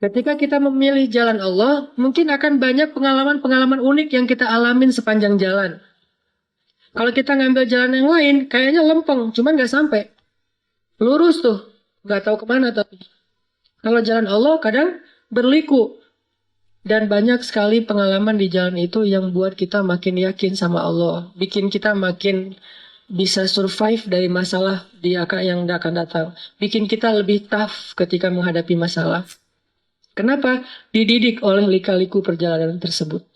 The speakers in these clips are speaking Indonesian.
Ketika kita memilih jalan Allah, mungkin akan banyak pengalaman-pengalaman unik yang kita alamin sepanjang jalan. Kalau kita ngambil jalan yang lain, kayaknya lempeng, cuman nggak sampai. Lurus tuh, nggak tahu kemana tapi. Kalau jalan Allah kadang berliku. Dan banyak sekali pengalaman di jalan itu yang buat kita makin yakin sama Allah. Bikin kita makin bisa survive dari masalah yang akan datang. Bikin kita lebih tough ketika menghadapi masalah. Kenapa? Dididik oleh lika-liku perjalanan tersebut.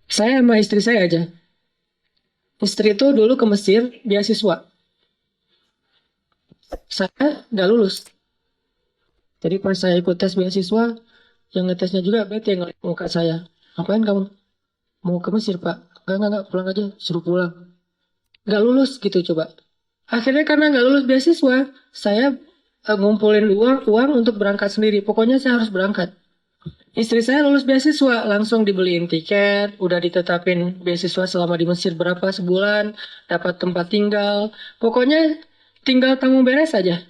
Saya sama istri saya aja. Istri itu dulu ke Mesir beasiswa. Saya nggak lulus. Jadi pas saya ikut tes beasiswa, yang ngetesnya juga bete ngeliat muka saya. Ngapain kamu? Mau ke Mesir, Pak? Enggak, pulang aja. Suruh pulang. Nggak lulus gitu coba. Akhirnya karena nggak lulus beasiswa, saya ngumpulin uang untuk berangkat sendiri. Pokoknya saya harus berangkat. Istri saya lulus beasiswa, langsung dibeliin tiket, udah ditetapin beasiswa selama di Mesir berapa sebulan, dapat tempat tinggal. Pokoknya tinggal tanggung beres saja.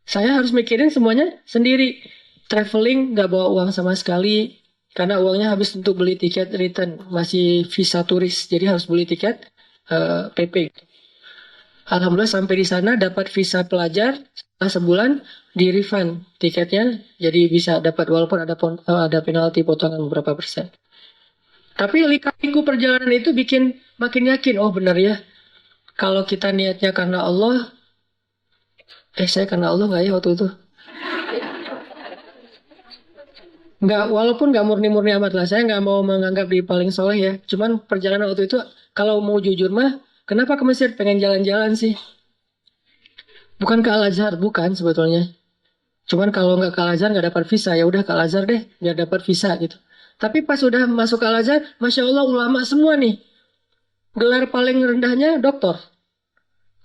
Saya harus mikirin semuanya sendiri. Traveling nggak bawa uang sama sekali, karena uangnya habis untuk beli tiket return, masih visa turis, jadi harus beli tiket PP. Alhamdulillah sampai di sana dapat visa pelajar, setelah sebulan di refund tiketnya, jadi bisa dapat walaupun ada penalti potongan beberapa persen. Tapi lika-liku perjalanan itu bikin makin yakin, oh benar ya, kalau kita niatnya karena Allah, saya karena Allah nggak ya waktu itu? Nggak, walaupun nggak murni-murni amat lah, saya nggak mau menganggap diri paling soleh ya. Cuman perjalanan waktu itu, kalau mau jujur mah, kenapa ke Mesir? Pengen jalan-jalan sih. Bukan ke Al-Azhar, bukan sebetulnya. Cuman kalau nggak ke Al-Azhar nggak dapat visa, ya udah ke Al-Azhar deh, biar dapat visa gitu. Tapi pas udah masuk ke Al-Azhar, Masya Allah ulama semua nih. Gelar paling rendahnya doktor.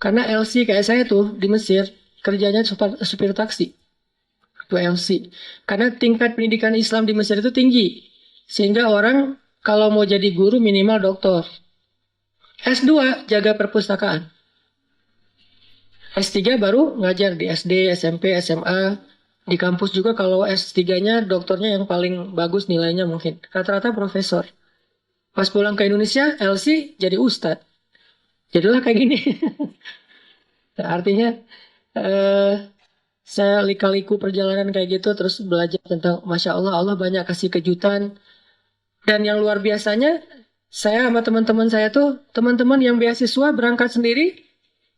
Karena LC kayak saya tuh di Mesir, kerjanya supir taksi. Itu LC. Karena tingkat pendidikan Islam di Mesir itu tinggi. Sehingga orang kalau mau jadi guru minimal doktor. S2 jaga perpustakaan. S3 baru ngajar di SD, SMP, SMA. Di kampus juga kalau S3-nya doktornya yang paling bagus nilainya mungkin. Rata-rata profesor. Pas pulang ke Indonesia, LC jadi ustadz. Jadilah kayak gini. Nah, artinya eh, saya lika-liku perjalanan kayak gitu terus belajar tentang Masya Allah, Allah banyak kasih kejutan. Dan yang luar biasanya, saya sama teman-teman saya tuh, teman-teman yang beasiswa berangkat sendiri,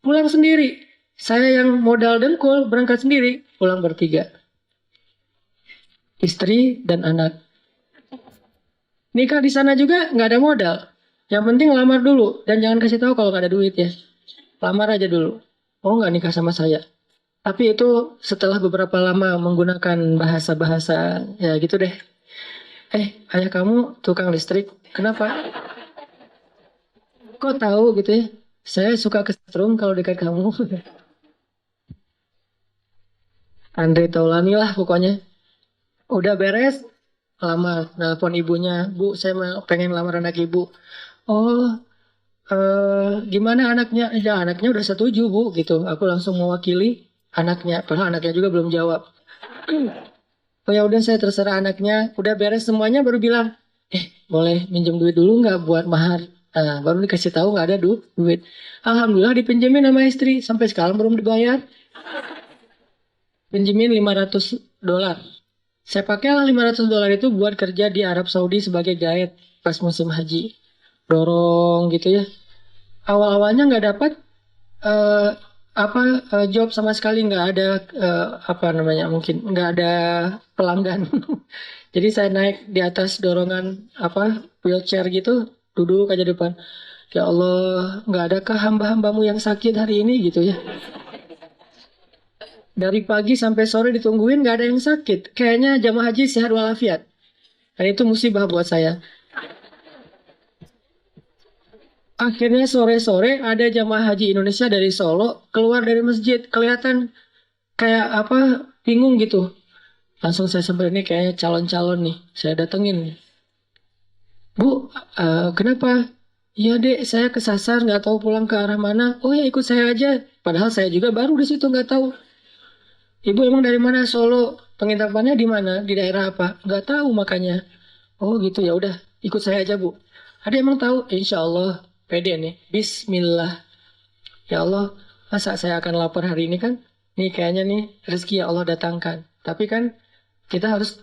pulang sendiri. Saya yang modal dengkul berangkat sendiri, pulang bertiga. Istri dan anak. Nikah di sana juga nggak ada modal. Yang penting lamar dulu dan jangan kasih tahu kalau nggak ada duit ya. Lamar aja dulu. Oh nggak nikah sama saya. Tapi itu setelah beberapa lama menggunakan bahasa-bahasa ya gitu deh. Ayah kamu tukang listrik. Kenapa? Kok tahu gitu ya? Saya suka kesetrum kalau dekat kamu. Andre Taulani lah pokoknya. Udah beres, lamar. Nelpon ibunya. Bu, saya pengen lamar anak ibu. Oh, gimana anaknya? Ya anaknya udah setuju bu, gitu. Aku langsung mewakili anaknya. Padahal anaknya juga belum jawab. Oh ya udah saya terserah anaknya. Udah beres semuanya baru bilang, boleh minjem duit dulu nggak buat mahar? Nah, baru dikasih tahu nggak ada duit. Alhamdulillah dipinjemin sama istri. Sampai sekarang belum dibayar. Pinjemin $500. Saya pakai $500 itu buat kerja di Arab Saudi sebagai guide pas musim haji. Dorong gitu ya. Awal-awalnya nggak dapat eh, job sama sekali, nggak ada apa namanya, mungkin nggak ada pelanggan. Jadi saya naik di atas dorongan wheelchair gitu, duduk aja depan. Ya Allah, nggak adakah hamba-hambamu yang sakit hari ini gitu ya. Dari pagi sampai sore ditungguin nggak ada yang sakit. Kayaknya jamaah haji sehat walafiat. Dan itu musibah buat saya. Akhirnya sore-sore ada jamaah haji Indonesia dari Solo keluar dari masjid. Kelihatan kayak bingung gitu. Langsung saya sampai ini kayaknya calon-calon nih. Saya datengin. Bu, kenapa? Iya dek, saya kesasar nggak tahu pulang ke arah mana. Oh ya ikut saya aja. Padahal saya juga baru di situ nggak tahu. Ibu emang dari mana? Solo. Penginapannya di mana? Di daerah apa? Nggak tahu makanya. Oh gitu, ya udah, ikut saya aja Bu. Ada emang tahu? Insya Allah pede nih. Bismillah. Ya Allah, masa saya akan lapor hari ini kan? Nih kayaknya nih rezeki yang Allah datangkan. Tapi kan kita harus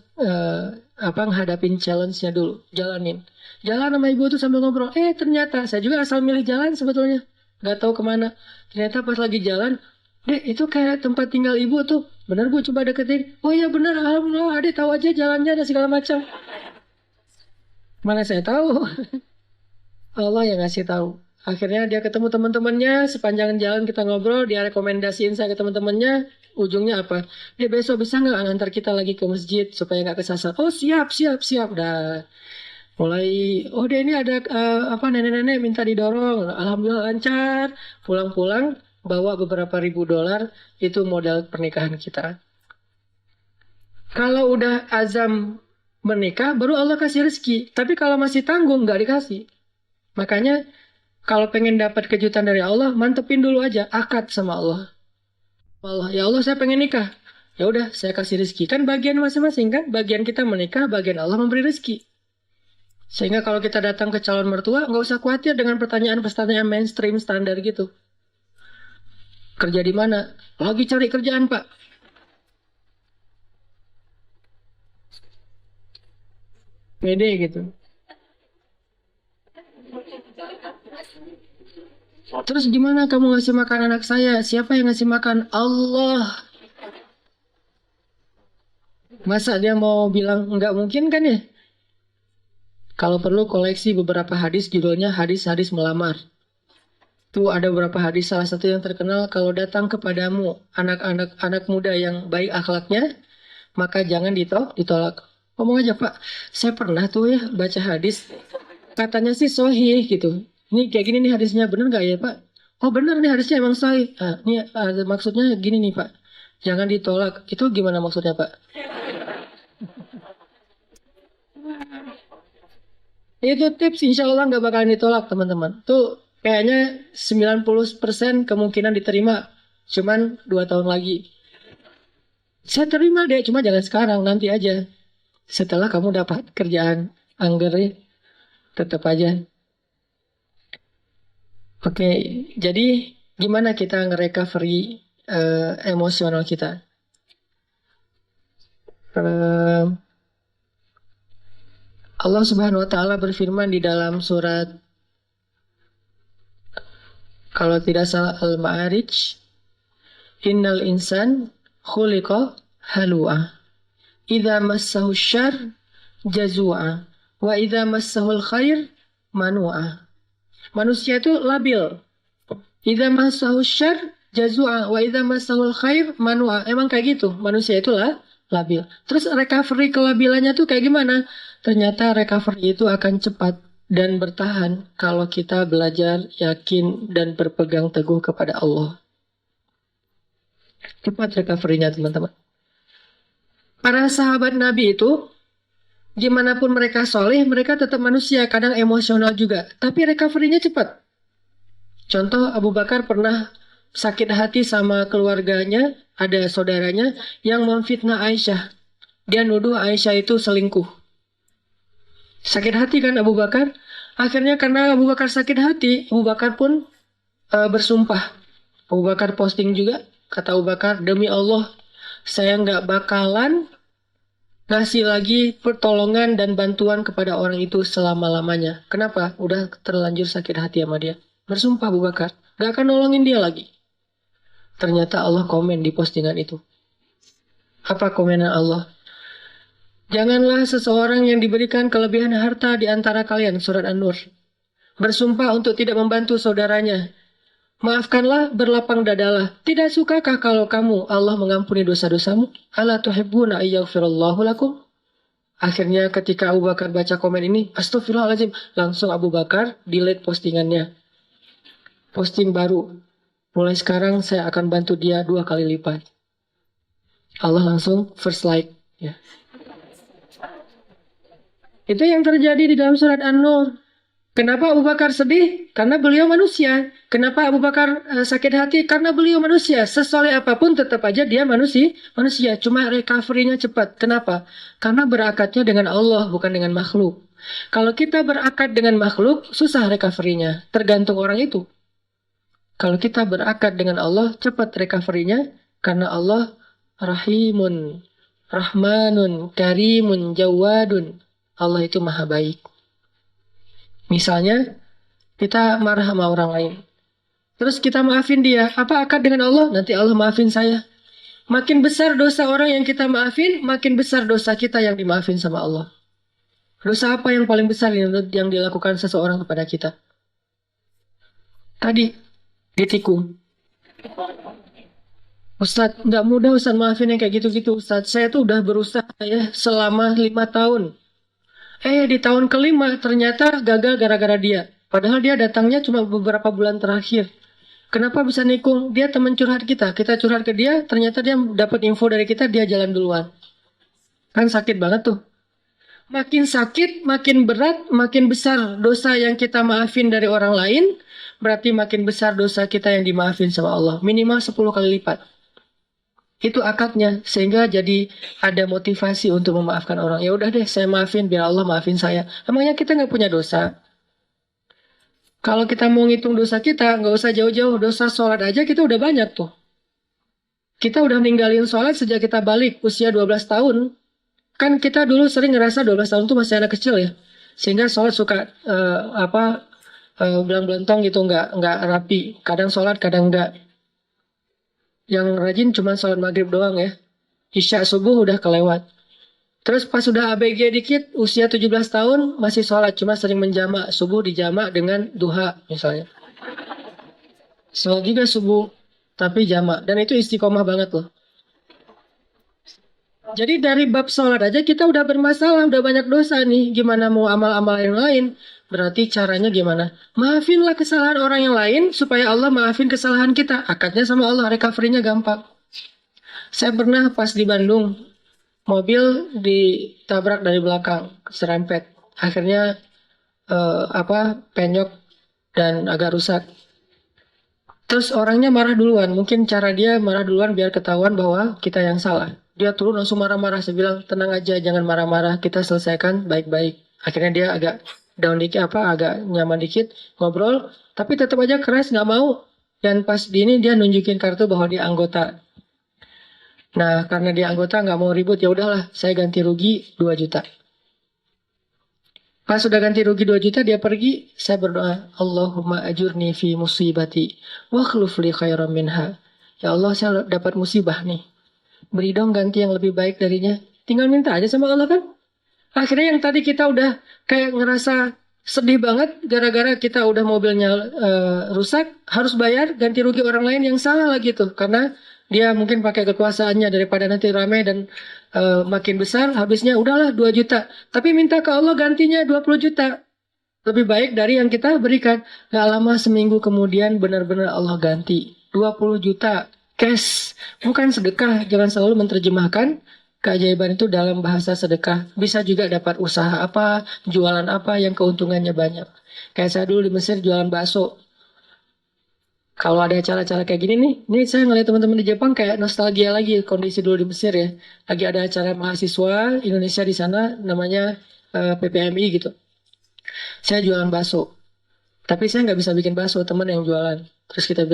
ngadapin challenge-nya dulu, jalanin. Jalan sama ibu tuh sambil ngobrol. Ternyata saya juga asal milih jalan sebetulnya, nggak tahu kemana. Ternyata pas lagi jalan, itu kayak tempat tinggal ibu tuh. Bener Bu, coba deketin. Oh ya bener, alhamdulillah. Adek tahu aja jalannya dan segala macam. Mana saya tahu. Allah yang ngasih tahu. Akhirnya dia ketemu teman-temannya, sepanjang jalan kita ngobrol, dia rekomendasiin saya ke teman-temannya. Ujungnya apa? Dia besok bisa nggak ngantar kita lagi ke masjid supaya nggak kesasar? Oh siap, siap, siap. Dah mulai, oh dia ini ada nenek-nenek minta didorong. Alhamdulillah lancar. Pulang-pulang bawa beberapa ribu dolar, itu modal pernikahan kita. Kalau udah azam menikah, baru Allah kasih rezeki. Tapi kalau masih tanggung, nggak dikasih. Makanya kalau pengen dapat kejutan dari Allah, mantepin dulu aja akad sama Allah. Allah, ya Allah saya pengen nikah. Ya udah, saya kasih rezeki. Kan bagian masing-masing kan? Bagian kita menikah, bagian Allah memberi rezeki. Sehingga kalau kita datang ke calon mertua, nggak usah khawatir dengan pertanyaan-pertanyaan mainstream standar gitu. Kerja di mana? Lagi cari kerjaan, Pak. Pede gitu. Terus gimana kamu ngasih makan anak saya? Siapa yang ngasih makan? Allah. Masa dia mau bilang nggak mungkin kan ya? Kalau perlu koleksi beberapa hadis, judulnya hadis-hadis melamar. Itu ada beberapa hadis, salah satu yang terkenal, kalau datang kepadamu anak-anak anak muda yang baik akhlaknya, maka jangan ditolak. Ngomong aja Pak, saya pernah tuh ya baca hadis, katanya sih sahih gitu. Ini kayak gini nih hadisnya, bener nggak ya Pak? Oh bener nih hadisnya emang sahih. Nah, ini maksudnya gini nih Pak, jangan ditolak. Itu gimana maksudnya Pak? Itu tips, insya Allah nggak bakalan ditolak teman-teman. Tuh kayaknya 90% kemungkinan diterima. Cuman 2 tahun lagi. Saya terima deh, cuma jangan sekarang, nanti aja. Setelah kamu dapat kerjaan angger, tetap aja. Oke, jadi gimana kita nge-recovery emosional kita? Eh, Allah Subhanahu wa taala berfirman di dalam surat, kalau tidak salah, Al-Ma'arij, Innal insan khuliqa halu'a. Idza massahu syarr jazua wa idza massahul khair manu'a. Manusia itu labil. Idza massahu syarr jazua wa idza massahul khair manu'a. Emang kayak gitu. Manusia itulah labil. Terus recovery kelabilannya tuh kayak gimana? Ternyata recovery itu akan cepat dan bertahan kalau kita belajar yakin dan berpegang teguh kepada Allah. Cepat recovery-nya teman-teman. Para sahabat Nabi itu, gimana pun mereka soleh, mereka tetap manusia, kadang emosional juga. Tapi recovery-nya cepat. Contoh, Abu Bakar pernah sakit hati sama keluarganya, ada saudaranya yang memfitnah Aisyah. Dia nuduh Aisyah itu selingkuh. Sakit hati kan Abu Bakar? Akhirnya karena Abu Bakar sakit hati, Abu Bakar pun bersumpah. Abu Bakar posting juga, kata Abu Bakar, demi Allah, saya nggak bakalan ngasih lagi pertolongan dan bantuan kepada orang itu selama-lamanya. Kenapa? Udah terlanjur sakit hati sama dia. Bersumpah Abu Bakar, nggak akan nolongin dia lagi. Ternyata Allah komen di postingan itu. Apa komenan Allah? Janganlah seseorang yang diberikan kelebihan harta di antara kalian, surat An-Nur, bersumpah untuk tidak membantu saudaranya. Maafkanlah, berlapang dadalah. Tidak sukakah kalau kamu Allah mengampuni dosa-dosamu? Ala tuhibbuna ayyaghfirallahu lakum? Akhirnya ketika Abu Bakar baca komen ini, astagfirullahaladzim, langsung Abu Bakar delete postingannya. Posting baru. Mulai sekarang saya akan bantu dia 2 kali lipat. Allah langsung first like. Ya. Itu yang terjadi di dalam surat An-Nur. Kenapa Abu Bakar sedih? Karena beliau manusia. Kenapa Abu Bakar sakit hati? Karena beliau manusia. Sesoleh apapun tetap aja dia manusia. Manusia. Cuma recovery-nya cepat. Kenapa? Karena berakatnya dengan Allah, bukan dengan makhluk. Kalau kita berakat dengan makhluk, susah recovery-nya. Tergantung orang itu. Kalau kita berakat dengan Allah, cepat recovery-nya. Karena Allah Rahimun, Rahmanun, Karimun, Jawadun. Allah itu maha baik. Misalnya, kita marah sama orang lain. Terus kita maafin dia. Apa akad dengan Allah? Nanti Allah maafin saya. Makin besar dosa orang yang kita maafin, makin besar dosa kita yang dimaafin sama Allah. Dosa apa yang paling besar yang dilakukan seseorang kepada kita? Tadi, ditikung. Ustadz, nggak mudah Ustadz maafin yang kayak gitu-gitu Ustadz. Saya tuh udah berusaha ya selama 5 tahun. Di tahun kelima ternyata gagal gara-gara dia. Padahal dia datangnya cuma beberapa bulan terakhir. Kenapa bisa nikung? Dia teman curhat kita. Kita curhat ke dia, ternyata dia dapat info dari kita, dia jalan duluan. Kan sakit banget tuh. Makin sakit, makin berat, makin besar dosa yang kita maafin dari orang lain, berarti makin besar dosa kita yang dimaafin sama Allah. Minimal 10 kali lipat. Itu akadnya, sehingga jadi ada motivasi untuk memaafkan orang. Ya udah deh, saya maafin biar Allah maafin saya. Emangnya kita nggak punya dosa? Kalau kita mau ngitung dosa kita, nggak usah jauh-jauh. Dosa sholat aja kita udah banyak tuh. Kita udah ninggalin sholat sejak kita balik usia 12 tahun. Kan kita dulu sering ngerasa 12 tahun tuh masih anak kecil ya. Sehingga sholat suka belang-belentong gitu, nggak rapi. Kadang sholat, kadang enggak. Yang rajin cuma sholat maghrib doang ya. Isya subuh udah kelewat. Terus pas sudah ABG dikit, usia 17 tahun masih sholat. Cuma sering menjamak. Subuh dijamak dengan duha misalnya. Sholat juga subuh, tapi jamak. Dan itu istiqomah banget loh. Jadi dari bab sholat aja kita udah bermasalah, udah banyak dosa nih. Gimana mau amal-amal yang lain? Berarti caranya gimana? Maafinlah kesalahan orang yang lain supaya Allah maafin kesalahan kita. Akadnya sama Allah, recovery-nya gampang. Saya pernah pas di Bandung, mobil ditabrak dari belakang, serempet. Akhirnya penyok dan agak rusak. Terus orangnya marah duluan. Mungkin cara dia marah duluan biar ketahuan bahwa kita yang salah. Dia turun langsung marah-marah. Saya bilang, tenang aja, jangan marah-marah. Kita selesaikan baik-baik. Akhirnya dia agak down dikit, agak nyaman dikit, ngobrol. Tapi tetap aja keras, nggak mau. Dan pas di ini dia nunjukin kartu bahwa dia anggota. Nah, karena dia anggota nggak mau ribut, ya udahlah, saya ganti rugi 2 juta. Pas sudah ganti rugi 2 juta, dia pergi, saya berdoa, Allahumma ajurni fi musibati, wa khluf li khairan minha. Ya Allah, saya dapat musibah nih. Beri dong ganti yang lebih baik darinya. Tinggal minta aja sama Allah kan. Akhirnya yang tadi kita udah kayak ngerasa sedih banget, gara-gara kita udah mobilnya rusak, harus bayar ganti rugi orang lain yang salah lagi tuh. Karena dia mungkin pakai kekuasaannya daripada nanti ramai dan makin besar, habisnya udahlah 2 juta. Tapi minta ke Allah gantinya 20 juta. Lebih baik dari yang kita berikan. Gak lama seminggu kemudian benar-benar Allah ganti. 20 juta cash. Bukan sedekah. Jangan selalu menerjemahkan keajaiban itu dalam bahasa sedekah. Bisa juga dapat usaha apa, jualan apa yang keuntungannya banyak. Kayak saya dulu di Mesir jualan bakso. Kalau ada acara-acara kayak gini nih, ini saya ngeliat teman-teman di Jepang kayak nostalgia lagi kondisi dulu di Mesir ya. Lagi ada acara mahasiswa Indonesia di sana, namanya PPMI gitu. Saya jualan bakso, tapi saya nggak bisa bikin bakso, teman yang jualan. Terus saya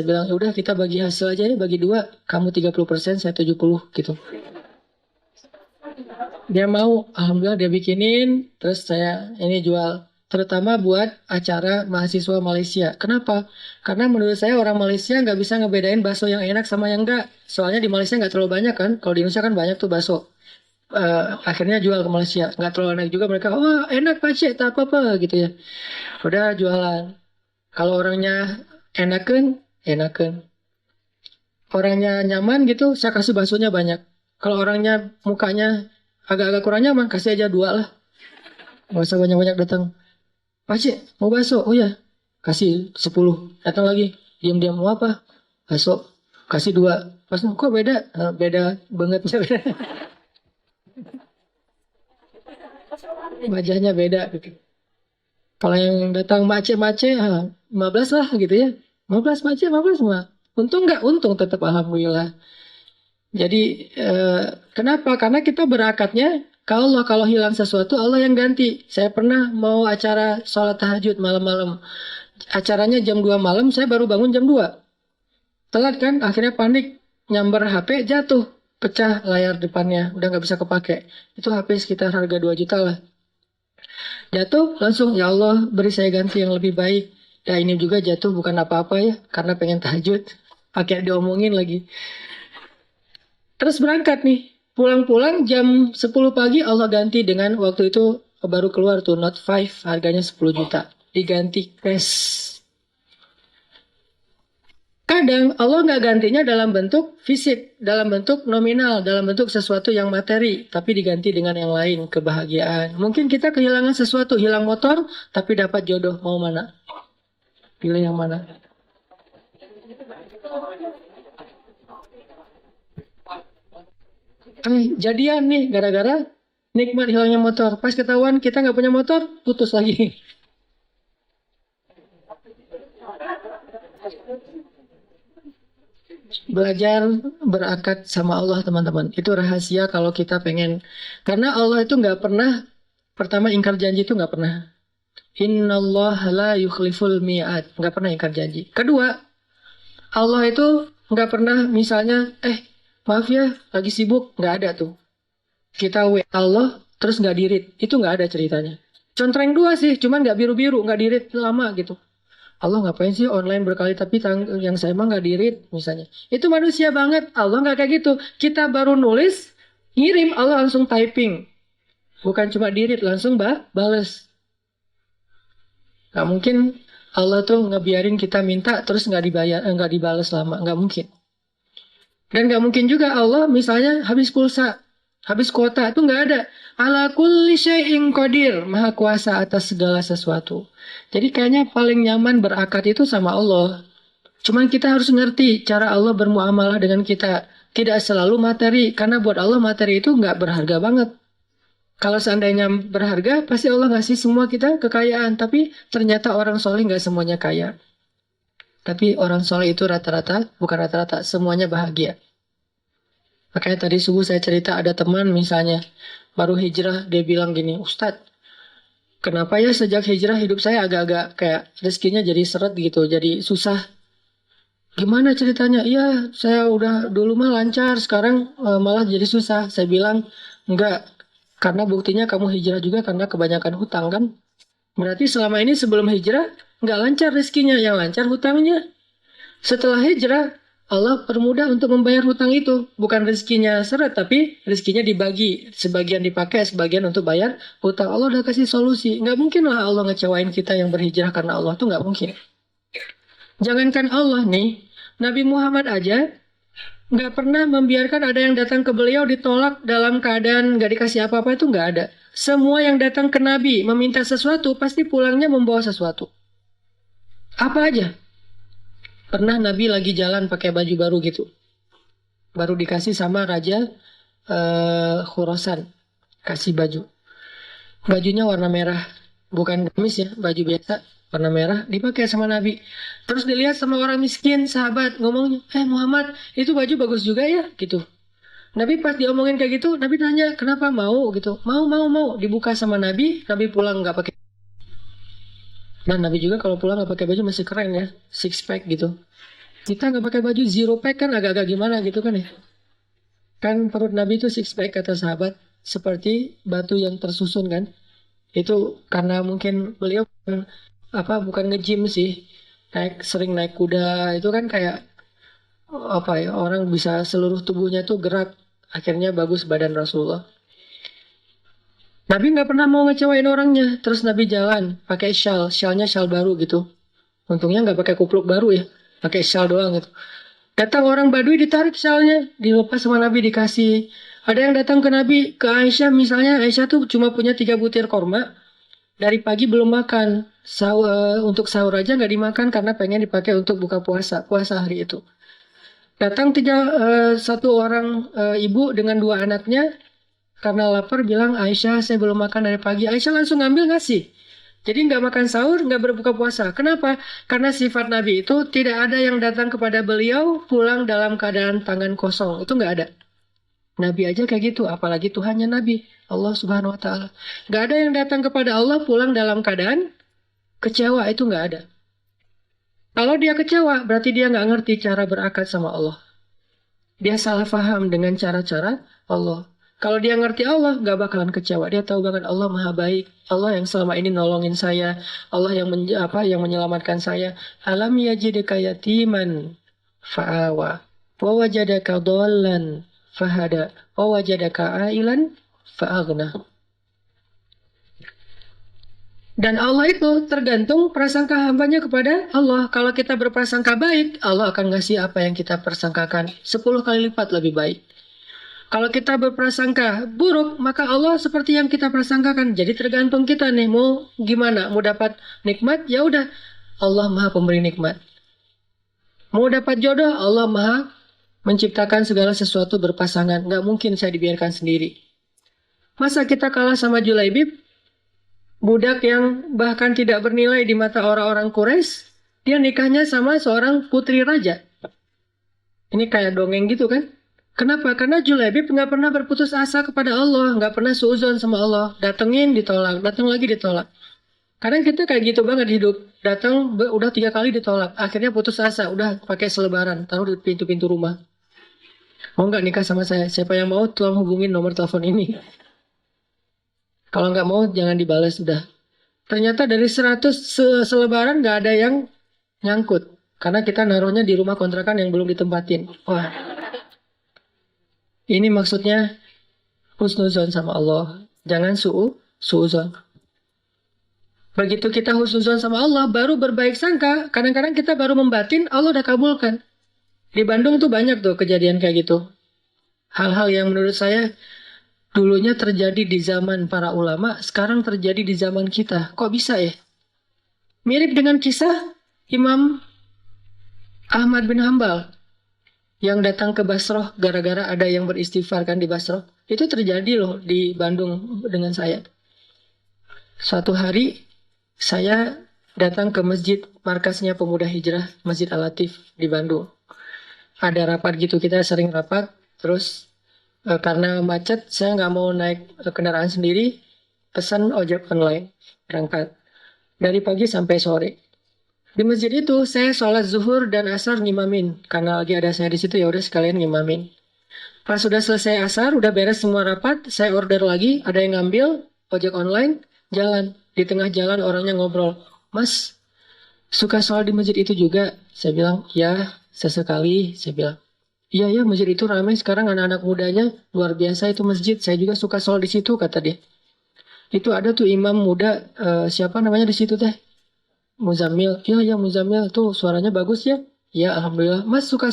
bilang, ya udah kita bagi hasil aja nih, bagi 2, kamu 30%, saya 70 gitu. Dia mau, alhamdulillah dia bikinin, terus saya ini jual. Terutama buat acara mahasiswa Malaysia. Kenapa? Karena menurut saya orang Malaysia nggak bisa ngebedain bakso yang enak sama yang enggak. Soalnya di Malaysia nggak terlalu banyak kan. Kalau di Indonesia kan banyak tuh bakso. Akhirnya jual ke Malaysia. Nggak terlalu enak juga mereka. Wah enak Pak Cik, tak apa-apa gitu ya. Udah jualan. Kalau orangnya enakan, enakan. Orangnya nyaman gitu, saya kasih baksonya banyak. Kalau orangnya mukanya agak-agak kurang nyaman, kasih aja 2 lah. Nggak usah banyak-banyak datang. Pak Cik, mau bakso? Oh ya, kasih 10. Datang lagi, diam-diam mau apa? Bakso, kasih 2. Pas kok beda? Beda banget. Wajahnya beda. Gitu. Kalau yang datang mace-mace, 15 lah gitu ya. 15 mace, 15 mah. Untung nggak? Untung tetap alhamdulillah. Jadi kenapa? Karena kita berakatnya kalau hilang sesuatu Allah yang ganti. Saya pernah mau acara sholat tahajud malam-malam. Acaranya jam 2 malam, saya baru bangun jam 2. Telat kan? Akhirnya panik, nyamber HP jatuh, pecah layar depannya, udah nggak bisa kepake. Itu HP sekitar harga 2 juta lah. Jatuh langsung, ya Allah beri saya ganti yang lebih baik. Ya ini juga jatuh bukan apa-apa ya, karena pengen tahajud. Pakai diomongin lagi. Terus berangkat nih. Pulang-pulang jam 10 pagi Allah ganti dengan waktu itu baru keluar tuh Note 5 harganya 10 juta. Diganti cash. Kadang Allah nggak gantinya dalam bentuk fisik, dalam bentuk nominal, dalam bentuk sesuatu yang materi, tapi diganti dengan yang lain, kebahagiaan. Mungkin kita kehilangan sesuatu, hilang motor, tapi dapat jodoh. Mau mana? Pilih yang mana? Jadian nih, gara-gara nikmat hilangnya motor. Pas ketahuan kita nggak punya motor, putus lagi. Belajar berakat sama Allah teman-teman. Itu rahasia kalau kita pengen. Karena Allah itu nggak pernah, pertama ingkar janji itu nggak pernah. Innallah la yukhliful mi'ad. Nggak pernah ingkar janji. Kedua, Allah itu nggak pernah misalnya, maaf ya lagi sibuk. Nggak ada tuh. Kita Allah terus nggak dirit. Itu nggak ada ceritanya. Contreng dua sih, cuman nggak biru-biru, nggak dirit lama gitu. Allah ngapain sih online berkali tapi yang saya mah nggak dirit misalnya. Itu manusia banget. Allah nggak kayak gitu. Kita baru nulis, ngirim Allah langsung typing. Bukan cuma dirit langsung bales. Nggak mungkin Allah tuh ngebiarin kita minta terus nggak dibayar, nggak dibales lama. Nggak mungkin. Dan nggak mungkin juga Allah misalnya habis pulsa, habis kuota itu nggak ada. Ala kulli syai'in qadir, maha kuasa atas segala sesuatu. Jadi kayaknya paling nyaman berakad itu sama Allah. Cuman kita harus ngerti cara Allah bermuamalah dengan kita. Tidak selalu materi, karena buat Allah materi itu nggak berharga banget. Kalau seandainya berharga, pasti Allah ngasih semua kita kekayaan. Tapi ternyata orang soleh nggak semuanya kaya. Tapi orang soleh itu rata-rata, bukan rata-rata, semuanya bahagia. Makanya tadi subuh saya cerita ada teman misalnya, baru hijrah, dia bilang gini, Ustadz, kenapa ya sejak hijrah hidup saya agak-agak kayak rezekinya jadi seret gitu, jadi susah. Gimana ceritanya? Iya, saya udah dulu mah lancar, sekarang malah jadi susah. Saya bilang, enggak, karena buktinya kamu hijrah juga karena kebanyakan hutang kan. Berarti selama ini sebelum hijrah, enggak lancar rezekinya, yang lancar hutangnya. Setelah hijrah, Allah permudah untuk membayar hutang itu. Bukan rezekinya seret, tapi rezekinya dibagi. Sebagian dipakai, sebagian untuk bayar hutang. Allah udah kasih solusi. Nggak mungkin lah Allah ngecewain kita yang berhijrah karena Allah tuh nggak mungkin. Jangankan Allah nih, Nabi Muhammad aja nggak pernah membiarkan ada yang datang ke beliau ditolak dalam keadaan nggak dikasih apa-apa itu nggak ada. Semua yang datang ke Nabi meminta sesuatu pasti pulangnya membawa sesuatu. Apa aja? Pernah Nabi lagi jalan pakai baju baru gitu. Baru dikasih sama Raja Khurasan. Kasih baju. Bajunya warna merah. Bukan gamis ya, baju biasa. Warna merah dipakai sama Nabi. Terus dilihat sama orang miskin, sahabat ngomongnya, Muhammad, itu baju bagus juga ya, gitu. Nabi pas diomongin kayak gitu, Nabi tanya, kenapa mau gitu? Mau. Dibuka sama Nabi, Nabi pulang nggak pakai. Nah Nabi juga kalau pulang nggak pakai baju masih keren ya, six pack gitu. Kita nggak pakai baju zero pack kan agak-agak gimana gitu kan ya. Kan perut Nabi itu six pack kata sahabat, seperti batu yang tersusun kan. Itu karena mungkin beliau bukan nge-gym sih, sering naik kuda itu kan kayak orang bisa seluruh tubuhnya tuh gerak, akhirnya bagus badan Rasulullah. Nabi nggak pernah mau ngecewain orangnya. Terus Nabi jalan pakai syalnya syal baru gitu. Untungnya nggak pakai kupluk baru ya, pakai syal doang gitu. Datang orang Badui ditarik syalnya, dilepas sama Nabi dikasih. Ada yang datang ke Nabi, ke Aisyah misalnya, Aisyah tuh cuma punya 3 butir korma. Dari pagi belum makan, untuk sahur aja nggak dimakan karena pengen dipakai untuk buka puasa hari itu. Datang satu orang ibu dengan 2 anaknya, karena lapar bilang, Aisyah saya belum makan dari pagi. Aisyah langsung ngambil ngasih. Jadi nggak makan sahur, nggak berbuka puasa. Kenapa? Karena sifat Nabi itu tidak ada yang datang kepada beliau pulang dalam keadaan tangan kosong. Itu nggak ada. Nabi aja kayak gitu, apalagi Tuhannya Nabi, Allah Subhanahu Wa Taala. Nggak ada yang datang kepada Allah pulang dalam keadaan kecewa, itu nggak ada. Kalau dia kecewa, berarti dia nggak ngerti cara berakad sama Allah. Dia salah paham dengan cara-cara Allah. Kalau dia ngerti Allah, nggak bakalan kecewa. Dia tahu banget Allah Maha Baik. Allah yang selama ini nolongin saya. Allah yang yang menyelamatkan saya. Alam yajidka yatiman fa'awa. Wa wajadaka dhallan fahada. Wa wajadaka ailan fa'aghna. Dan Allah itu tergantung prasangka hambanya kepada Allah. Kalau kita berprasangka baik, Allah akan ngasih apa yang kita persangkakan 10 kali lipat lebih baik. Kalau kita berprasangka buruk, maka Allah seperti yang kita prasangkakan. Jadi tergantung kita nih, mau gimana? Mau dapat nikmat, ya udah. Allah Maha Pemberi nikmat. Mau dapat jodoh, Allah Maha menciptakan segala sesuatu berpasangan. Nggak mungkin saya dibiarkan sendiri. Masa kita kalah sama Julaibib? Budak yang bahkan tidak bernilai di mata orang-orang Quraisy, dia nikahnya sama seorang putri raja. Ini kayak dongeng gitu kan? Kenapa? Karena Julaibib nggak pernah berputus asa kepada Allah, nggak pernah suuzon sama Allah. Datengin ditolak, datang lagi ditolak. Kadang kita kayak gitu banget hidup. Datang udah 3 kali ditolak, akhirnya putus asa, udah pakai selebaran, taruh di pintu-pintu rumah. Mau nggak nikah sama saya? Siapa yang mau tolong hubungin nomor telepon ini. Kalau nggak mau jangan dibalas udah. Ternyata dari 100 selebaran nggak ada yang nyangkut. Karena kita naruhnya di rumah kontrakan yang belum ditempatin. Wah, ini maksudnya husnuzon sama Allah. Jangan suuzon. Begitu kita husnuzon sama Allah, baru berbaik sangka. Kadang-kadang kita baru membatin, Allah udah kabulkan. Di Bandung tuh banyak tuh kejadian kayak gitu. Hal-hal yang menurut saya dulunya terjadi di zaman para ulama, sekarang terjadi di zaman kita. Kok bisa ya? Mirip dengan kisah Imam Ahmad bin Hambal yang datang ke Basroh gara-gara ada yang beristighfar kan di Basroh. Itu terjadi loh di Bandung dengan saya. Suatu hari saya datang ke masjid markasnya Pemuda Hijrah, Masjid Al-Latif di Bandung. Ada rapat gitu, kita sering rapat, terus karena macet, saya nggak mau naik kendaraan sendiri, pesan ojek online, berangkat. Dari pagi sampai sore. Di masjid itu, saya sholat zuhur dan asar ngimamin. Karena lagi ada saya di situ, ya udah sekalian ngimamin. Pas sudah selesai asar, udah beres semua rapat, saya order lagi, ada yang ngambil, ojek online, jalan. Di tengah jalan orangnya ngobrol, Mas, suka sholat di masjid itu juga? Saya bilang, ya, sesekali, saya bilang. Iya ya, masjid itu ramai sekarang anak-anak mudanya luar biasa itu masjid. Saya juga suka sholat di situ kata dia. Itu ada tuh imam muda siapa namanya di situ teh? Muzammil. Iya ya Muzammil tuh suaranya bagus ya. Ya alhamdulillah. Mas suka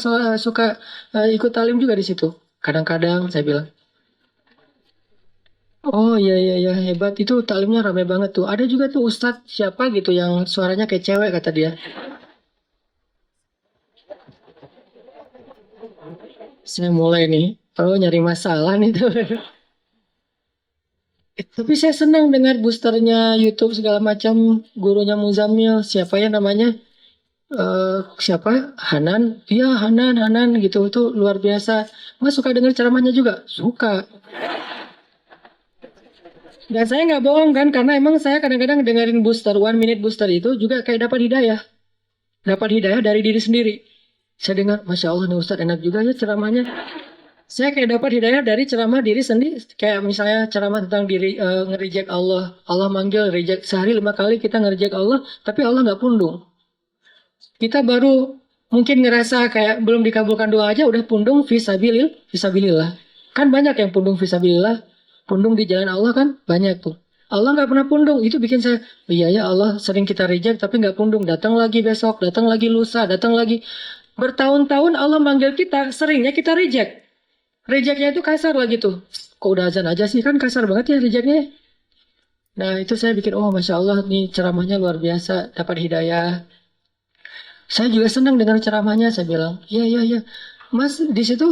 ikut talim juga di situ. Kadang-kadang saya bilang. Oh iya iya iya hebat itu talimnya ramai banget tuh. Ada juga tuh ustadz siapa gitu yang suaranya kayak cewek kata dia. Saya mulai nih. Oh nyari masalah nih tuh. Tapi saya senang dengar boosternya YouTube segala macam gurunya Muzamil siapa ya namanya siapa Hanan iya Hanan gitu itu luar biasa. Mas suka dengar ceramahnya juga suka dan saya nggak bohong kan karena emang saya kadang-kadang dengerin booster 1 minute booster itu juga kayak dapat hidayah dari diri sendiri. Saya dengar Masya Allah nih Ustadz enak juga ya ceramahnya. Saya kayak dapat hidayah dari ceramah diri sendiri. Kayak misalnya ceramah tentang diri ngereject Allah. Allah manggil reject sehari 5 kali kita ngereject Allah, tapi Allah nggak pundung. Kita baru mungkin ngerasa kayak belum dikabulkan doa aja udah pundung fisabilillah. Kan banyak yang pundung fisabilillah, pundung di jalan Allah kan banyak tuh. Allah nggak pernah pundung. Itu bikin saya, iya ya Allah sering kita reject tapi nggak pundung. Datang lagi besok, datang lagi lusa, datang lagi. Bertahun-tahun Allah manggil kita, seringnya kita reject. Rejectnya itu kasar lah gitu. Kok udah azan aja sih kan kasar banget ya rejectnya. Nah itu saya bikin oh Masya Allah nih ceramahnya luar biasa dapat hidayah. Saya juga senang dengar ceramahnya saya bilang iya iya iya. Mas di situ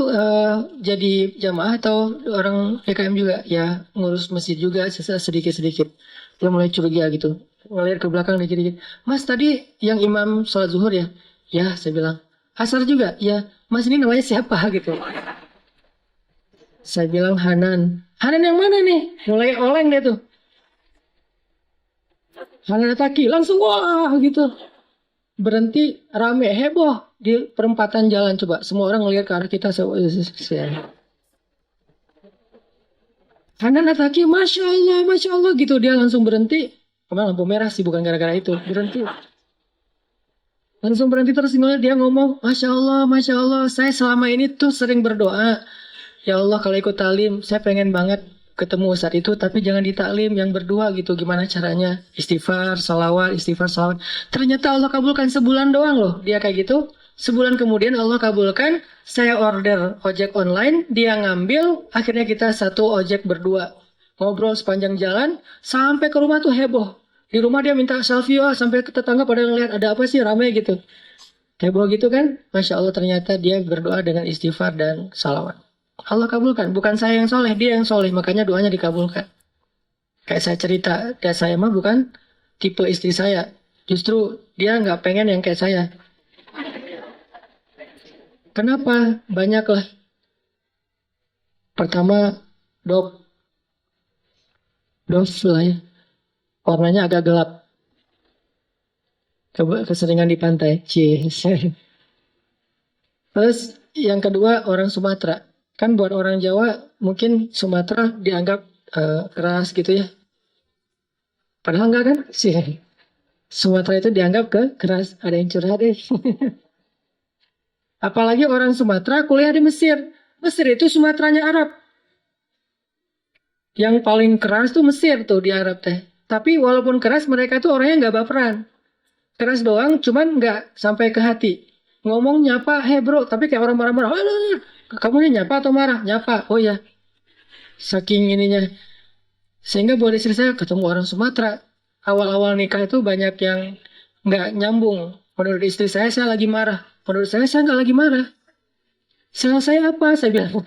jadi jamaah atau orang PKM juga ya ngurus masjid juga sedikit-sedikit. Dia mulai curiga gitu. ngeliat ke belakang dikit-dikit. Mas tadi yang imam sholat zuhur ya? Ya, saya bilang. Asar juga? Ya. Mas ini namanya siapa gitu? Saya bilang Hanan. Hanan yang mana nih? Mulai oleng dia tuh. Hanan Taki langsung wah gitu. Berhenti rame heboh di perempatan jalan coba. Semua orang ngeliat ke arah kita. Hanan Taki, Masya Allah gitu. Dia langsung berhenti. Kemana lampu merah sih bukan gara-gara itu. Berhenti. Langsung berhenti terus dia ngomong, Masya Allah, saya selama ini tuh sering berdoa. Ya Allah kalau ikut talim, saya pengen banget ketemu saat itu, tapi jangan di taklim yang berdua gitu. Gimana caranya? Istighfar, salawat, istighfar, salawat. Ternyata Allah kabulkan sebulan doang loh. Dia kayak gitu. Sebulan kemudian Allah kabulkan, saya order ojek online, dia ngambil, akhirnya kita satu ojek berdua. Ngobrol sepanjang jalan, sampai ke rumah tuh heboh. Di rumah dia minta selfie, sampai ke tetangga pada ngeliat ada apa sih rame gitu. Heboh gitu kan, Masya Allah ternyata dia berdoa dengan istighfar dan salawat. Allah kabulkan, bukan saya yang soleh, dia yang soleh, makanya doanya dikabulkan. Kayak saya cerita, dan saya mah bukan tipe istri saya. Justru dia nggak pengen yang kayak saya. Kenapa? Banyaklah. Pertama, dop lah ya. Warnanya agak gelap. Keseringan di pantai. Terus yang kedua orang Sumatera. Kan buat orang Jawa mungkin Sumatera dianggap keras gitu ya. Padahal enggak kan? Sumatera itu dianggap keras. Ada yang curhat deh. Apalagi orang Sumatera kuliah di Mesir. Mesir itu Sumateranya Arab. Yang paling keras tuh Mesir tuh di Arab teh. Tapi walaupun keras mereka tuh orangnya nggak baperan. Keras doang, cuman nggak sampai ke hati. Ngomong nyapa, hey bro, tapi kayak orang marah-marah. Kamu ini nyapa atau marah? Nyapa. Oh ya. Saking ininya. Sehingga buat istri saya ketemu orang Sumatera. Awal-awal nikah itu banyak yang nggak nyambung. Menurut istri saya lagi marah. Menurut saya nggak lagi marah. Salah saya apa? Saya bilang.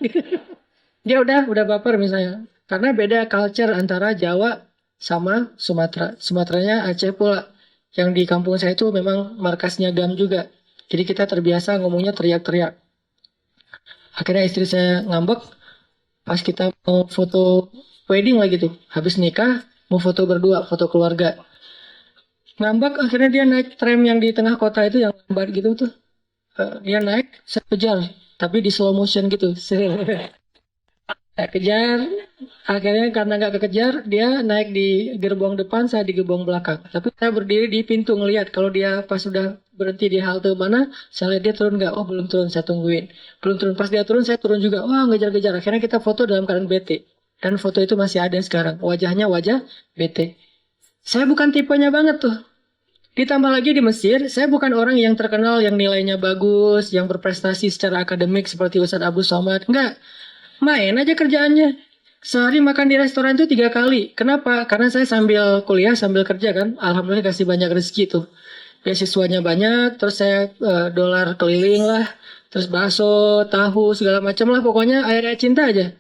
Dia udah baper misalnya. Karena beda culture antara Jawa sama Sumatera. Sumateranya Aceh pula. Yang di kampung saya itu memang markasnya GAM juga. Jadi kita terbiasa ngomongnya teriak-teriak. Akhirnya istri saya ngambek. Pas kita mau foto wedding lagi tuh. Habis nikah, mau foto berdua, foto keluarga. Ngambek akhirnya dia naik tram yang di tengah kota itu yang lambat gitu tuh. Dia naik, saya kejar. Tapi di slow motion gitu. Saya kejar, akhirnya karena nggak kekejar, dia naik di gerbong depan, saya di gerbong belakang. Tapi saya berdiri di pintu ngelihat kalau dia pas sudah berhenti di halte mana, saya lihat dia turun nggak? Oh belum turun, saya tungguin. Belum turun, pas dia turun, saya turun juga. Wah ngejar-ngejar. Akhirnya kita foto dalam keadaan bete. Dan foto itu masih ada sekarang. Wajahnya wajah bete. Saya bukan tipenya banget tuh. Ditambah lagi di Mesir, saya bukan orang yang terkenal yang nilainya bagus, yang berprestasi secara akademik seperti Ustadz Abu Somad. Enggak. Main aja kerjaannya. Sehari makan di restoran itu 3 kali. Kenapa? Karena saya sambil kuliah, sambil kerja kan. Alhamdulillah kasih banyak rezeki tuh. Beasiswanya banyak, terus saya dolar keliling lah. Terus bakso, tahu, segala macam lah. Pokoknya air-air cinta aja.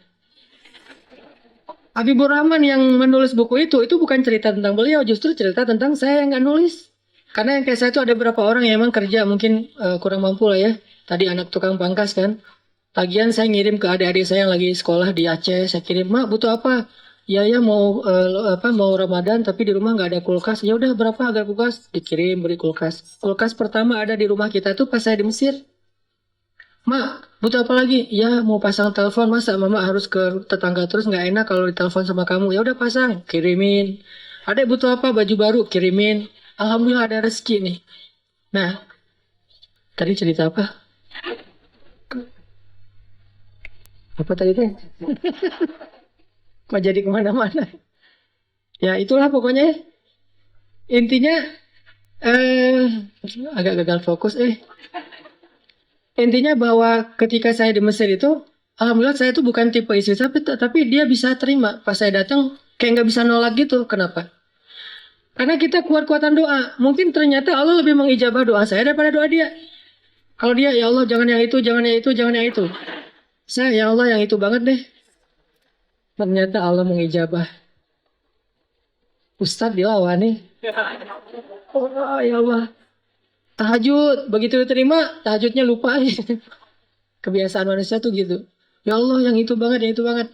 Habibur Rahman yang menulis buku itu bukan cerita tentang beliau. Justru cerita tentang saya yang nggak nulis. Karena yang kayak saya itu ada beberapa orang yang emang kerja mungkin kurang mampu lah ya. Tadi anak tukang pangkas kan. Lagian saya ngirim ke adik-adik saya yang lagi sekolah di Aceh. Saya kirim, Mak butuh apa? Ya mau mau Ramadan tapi di rumah nggak ada kulkas. Ya udah berapa harga kulkas? Dikirim beri kulkas. Kulkas pertama ada di rumah kita tuh pas saya di Mesir. Mak butuh apa lagi? Ya mau pasang telepon masa Mama harus ke tetangga terus nggak enak kalau ditelepon sama kamu. Ya udah pasang, kirimin. Adek butuh apa? Baju baru kirimin. Alhamdulillah ada rezeki nih. Nah tadi cerita apa? Apa tadi teh? Kok jadi kemana-mana? Ya itulah pokoknya. Intinya eh agak gagal fokus. Intinya bahwa ketika saya di Mesir itu, alhamdulillah saya itu bukan tipe istri tapi dia bisa terima. Pas saya datang kayak nggak bisa nolak gitu. Kenapa? Karena kita kuat-kuatan doa. Mungkin ternyata Allah lebih mengijabah doa saya daripada doa dia. Kalau dia ya Allah jangan yang itu, jangan yang itu, jangan yang itu. Saya ya Allah yang itu banget deh. Ternyata Allah mengijabah. Ustadz dilawan nih. Oh ya Allah. Tahajud, begitu diterima, tahajudnya lupa. Kebiasaan manusia tuh gitu. Ya Allah, yang itu banget, yang itu banget.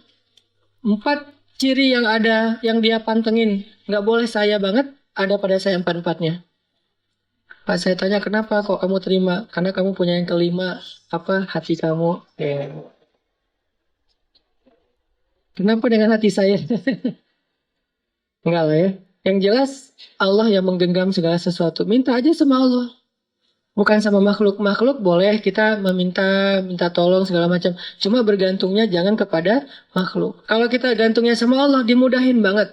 4 ciri yang ada, yang dia pantengin. Nggak boleh saya banget, ada pada saya 4-4-nya. Pas saya tanya, kenapa kok kamu terima? Karena kamu punya yang kelima, apa hati kamu. Kenapa dengan hati saya? Enggak lah ya. Yang jelas, Allah yang menggenggam segala sesuatu. Minta aja sama Allah. Bukan sama makhluk. Makhluk boleh kita minta tolong segala macam. Cuma bergantungnya jangan kepada makhluk. Kalau kita gantungnya sama Allah, dimudahin banget.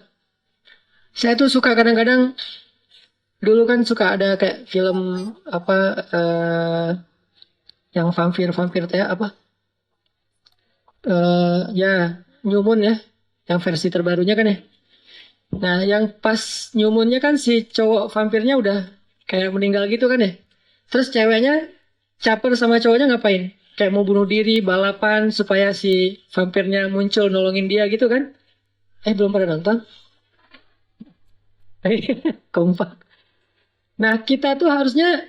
Saya tuh suka kadang-kadang, dulu kan suka ada kayak film apa yang vampir teh apa? Ya, New Moon ya, yang versi terbarunya kan ya. Nah, yang pas New Moon-nya kan si cowok vampirnya udah kayak meninggal gitu kan ya. Terus ceweknya caper sama cowoknya ngapain? Kayak mau bunuh diri, balapan supaya si vampirnya muncul nolongin dia gitu kan? Belum pada nonton? Kompak. Nah, kita tuh harusnya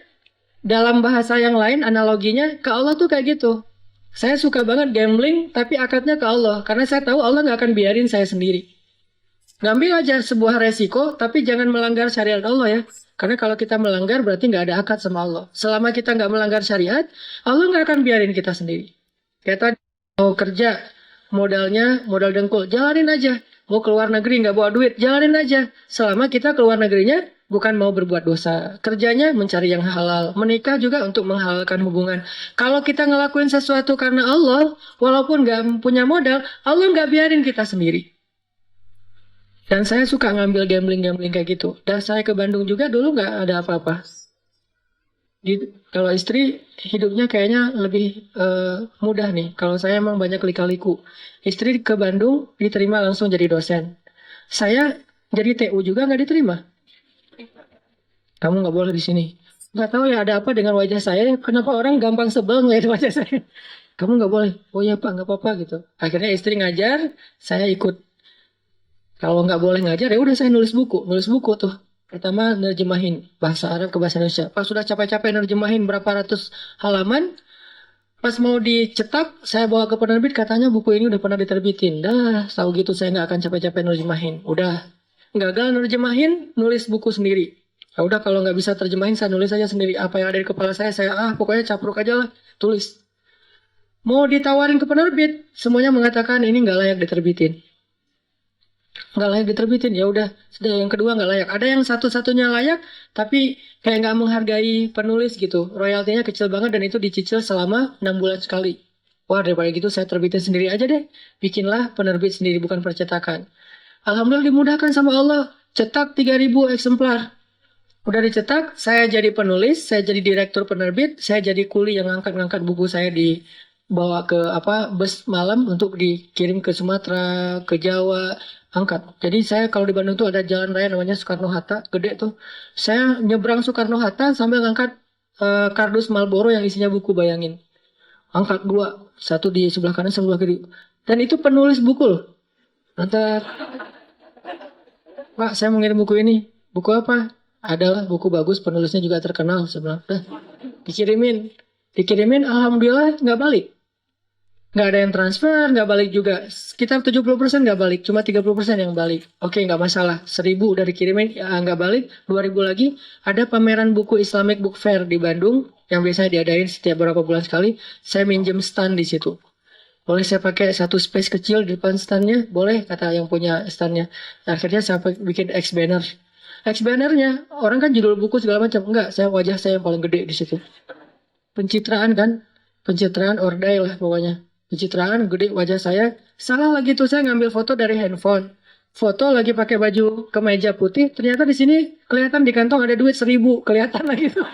dalam bahasa yang lain analoginya ke Allah tuh kayak gitu. Saya suka banget gambling tapi akadnya ke Allah. Karena saya tahu Allah nggak akan biarin saya sendiri. Ngambil aja sebuah resiko tapi jangan melanggar syariat Allah ya. Karena kalau kita melanggar berarti nggak ada akad sama Allah. Selama kita nggak melanggar syariat, Allah nggak akan biarin kita sendiri. Kayak tadi mau kerja, modalnya modal dengkul, jalanin aja. Mau keluar negeri nggak bawa duit, jalanin aja. Selama kita keluar negerinya bukan mau berbuat dosa. Kerjanya mencari yang halal. Menikah juga untuk menghalalkan hubungan. Kalau kita ngelakuin sesuatu karena Allah, walaupun nggak punya modal, Allah nggak biarin kita sendiri. Dan saya suka ngambil gambling kayak gitu. Dan saya ke Bandung juga dulu nggak ada apa-apa. Kalau istri hidupnya kayaknya lebih mudah nih. Kalau saya emang banyak lika-liku. Istri ke Bandung diterima langsung jadi dosen. Saya jadi TU juga nggak diterima. Kamu nggak boleh di sini. Nggak tahu ya ada apa dengan wajah saya. Kenapa orang gampang sebel ngeliat wajah saya. Kamu nggak boleh. Oh ya Pak, nggak apa-apa gitu. Akhirnya istri ngajar, saya ikut. Kalau nggak boleh ngajar ya udah saya nulis buku tuh. Pertama nerjemahin bahasa Arab ke bahasa Indonesia. Pas sudah capek-capek nerjemahin berapa ratus halaman, pas mau dicetak saya bawa ke penerbit katanya buku ini udah pernah diterbitin. Dah, tahu gitu saya nggak akan capek-capek nerjemahin. Udah gagal nerjemahin, nulis buku sendiri. Ya udah kalau nggak bisa terjemahin saya nulis aja sendiri. Apa yang ada di kepala saya pokoknya capruk aja lah, tulis. Mau ditawarin ke penerbit, semuanya mengatakan ini nggak layak diterbitin. Nggak layak diterbitin, ya udah. Sudah yang kedua nggak layak. Ada yang satu-satunya layak tapi kayak nggak menghargai penulis gitu. Royaltinya kecil banget dan itu dicicil selama 6 bulan sekali. Wah, daripada gitu saya terbitin sendiri aja deh. Bikinlah penerbit sendiri, bukan percetakan. Alhamdulillah dimudahkan sama Allah. Cetak 3.000 eksemplar. Udah dicetak, saya jadi penulis, saya jadi direktur penerbit, saya jadi kuli yang ngangkat-ngangkat buku saya dibawa ke bus malam untuk dikirim ke Sumatera, ke Jawa, angkat. Jadi saya kalau di Bandung tuh ada jalan raya namanya Soekarno-Hatta, gede tuh. Saya nyebrang Soekarno-Hatta sambil ngangkat kardus Marlboro yang isinya buku, bayangin. Angkat 2, satu di sebelah kanan, sebelah kiri. Dan itu penulis buku loh. Nanti, Pak, saya mau ngirim buku ini. Buku apa? Adalah buku bagus, penulisnya juga terkenal. Sebelah, dikirimin, alhamdulillah nggak balik. Nggak ada yang transfer, nggak balik juga. Sekitar 70% nggak balik, cuma 30% yang balik. Oke, nggak masalah. 1.000 udah dikirimin, nggak balik. 2.000 lagi. Ada pameran buku Islamic Book Fair di Bandung, yang biasanya diadain setiap beberapa bulan sekali. Saya minjem stand di situ. Boleh saya pakai satu space kecil di depan standnya? Boleh, kata yang punya standnya. Akhirnya saya bikin X-banner. X-bannernya, orang kan judul buku segala macam. Enggak, wajah saya yang paling gede di situ. Pencitraan kan? Pencitraan ordai lah pokoknya. Pencitraan gede wajah saya. Salah lagi tuh, saya ngambil foto dari handphone. Foto lagi pakai baju kemeja putih. Ternyata di sini kelihatan di kantong ada duit 1.000. Kelihatan lagi tuh.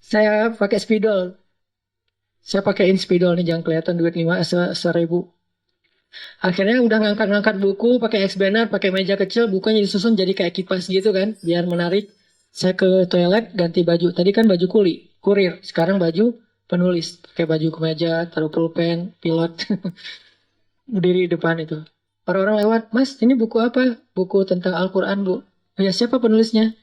Saya pakai spidol. Saya pakaiin spidol nih, jangan kelihatan duit 1.000. Akhirnya udah ngangkat-ngangkat buku, pakai X-banner, pakai meja kecil, bukunya disusun jadi kayak kipas gitu kan, biar menarik. Saya ke toilet, ganti baju. Tadi kan baju kurir. Sekarang baju penulis. Pakai baju kemeja, taruh pulpen, pilot. Berdiri di depan itu. Orang-orang lewat, Mas ini buku apa? Buku tentang Al-Quran bu. Ya siapa penulisnya?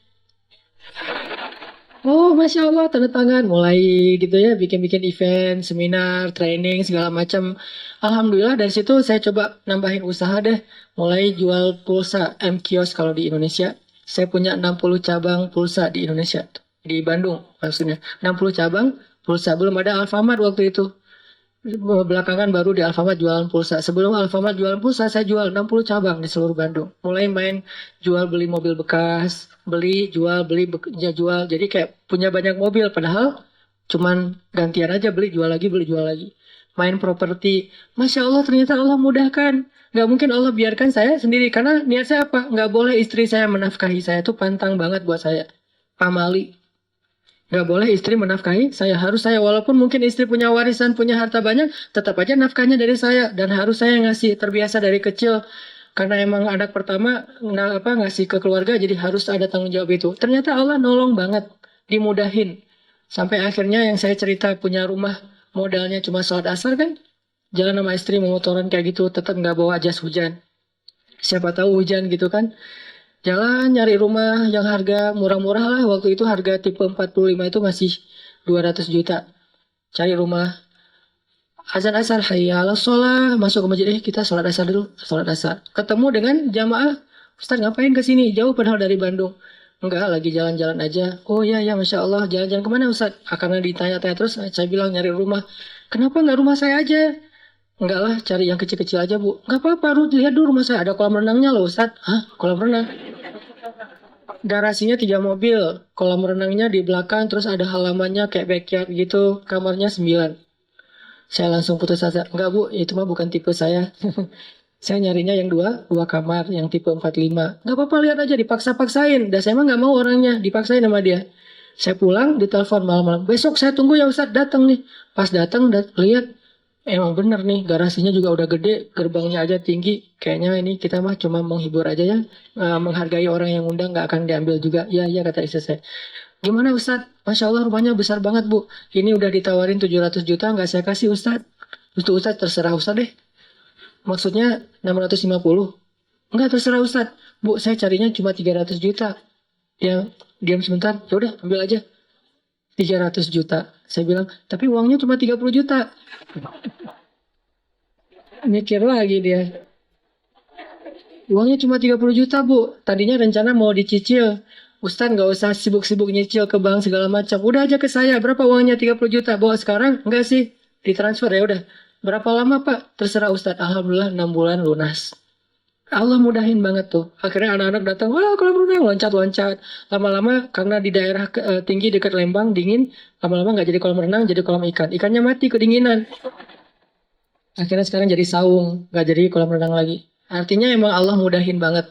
Oh, Masya Allah, tanda tangan. Mulai gitu ya, bikin-bikin event, seminar, training, segala macam. Alhamdulillah, dari situ saya coba nambahin usaha deh. Mulai jual pulsa M-Kios kalau di Indonesia. Saya punya 60 cabang pulsa di Indonesia. Di Bandung maksudnya. 60 cabang pulsa. Belum ada Alfamart waktu itu. Belakangan baru di Alfamart jualan pulsa. Sebelum Alfamart jualan pulsa, saya jual 60 cabang di seluruh Bandung. Mulai main jual beli mobil bekas, ya jual. Jadi kayak punya banyak mobil, padahal cuman gantian aja beli, jual lagi. Main properti. Masya Allah, ternyata Allah mudahkan. Gak mungkin Allah biarkan saya sendiri. Karena niat saya apa? Gak boleh istri saya menafkahi saya. Itu pantang banget buat saya. Pamali. Gak boleh istri menafkahi saya, harus saya, walaupun mungkin istri punya warisan, punya harta banyak, tetap aja nafkahnya dari saya dan harus saya ngasih. Terbiasa dari kecil karena emang anak pertama ngasih ke keluarga, jadi harus ada tanggung jawab itu. Ternyata Allah nolong banget, dimudahin. Sampai akhirnya yang saya cerita punya rumah modalnya cuma sholat asar kan, jalan sama istri memotoran kayak gitu, tetap nggak bawa jas hujan. Siapa tahu hujan gitu kan. Jalan nyari rumah yang harga murah-murah lah. Waktu itu harga tipe 45 itu masih 200 juta. Cari rumah. Azan asar, hayya ala sholat. Masuk ke masjid, kita sholat asar dulu. Sholat asar. Ketemu dengan jamaah. Ustaz ngapain ke sini? Jauh padahal dari Bandung. Enggak, lagi jalan-jalan aja. Oh iya, ya Masya Allah. Jalan-jalan kemana Ustaz? Karena ditanya-tanya terus, saya bilang nyari rumah. Kenapa nggak rumah saya aja? Enggak lah, cari yang kecil-kecil aja bu. Nggak apa-apa, Ruth, lihat dulu rumah saya. Ada kolam renangnya loh Ustaz. Hah? Kolam renang? Garasinya 3 mobil, kolam renangnya di belakang, terus ada halamannya kayak backyard gitu, kamarnya 9. Saya langsung putus asa, enggak bu, itu mah bukan tipe saya. Saya nyarinya yang dua kamar, yang tipe 45. Enggak apa-apa, lihat aja, dipaksa-paksain. Dan saya mah nggak mau orangnya, dipaksain sama dia. Saya pulang, ditelepon malam-malam. Besok saya tunggu ya Ustadz, datang nih. Pas datang, lihat, emang bener nih, garasinya juga udah gede, gerbangnya aja tinggi. Kayaknya ini kita mah cuma menghibur aja ya, menghargai orang yang undang nggak akan diambil juga. Iya, iya kata istri saya. Gimana Ustadz? Masya Allah rumahnya besar banget bu. Ini udah ditawarin 700 juta, nggak saya kasih Ustadz. Itu Ustadz terserah Ustadz deh. Maksudnya 650. Enggak terserah Ustadz. Bu, saya carinya cuma 300 juta. Ya, diam sebentar. Ya udah, ambil aja. 300 juta. Saya bilang, tapi uangnya cuma 30 juta. Mikir lagi dia. Uangnya cuma 30 juta, Bu. Tadinya rencana mau dicicil. Ustaz nggak usah sibuk-sibuk nyicil ke bank segala macam. Udah aja ke saya. Berapa uangnya 30 juta? Bawa sekarang? Enggak sih. Ditransfer ya udah. Berapa lama, Pak? Terserah Ustaz. Alhamdulillah 6 bulan lunas. Allah mudahin banget tuh. Akhirnya anak-anak datang, wah kolam renang loncat-loncat. Lama-lama karena di daerah tinggi dekat Lembang dingin, lama-lama nggak jadi kolam renang, jadi kolam ikan. Ikannya mati kedinginan. Akhirnya sekarang jadi saung, nggak jadi kolam renang lagi. Artinya emang Allah mudahin banget.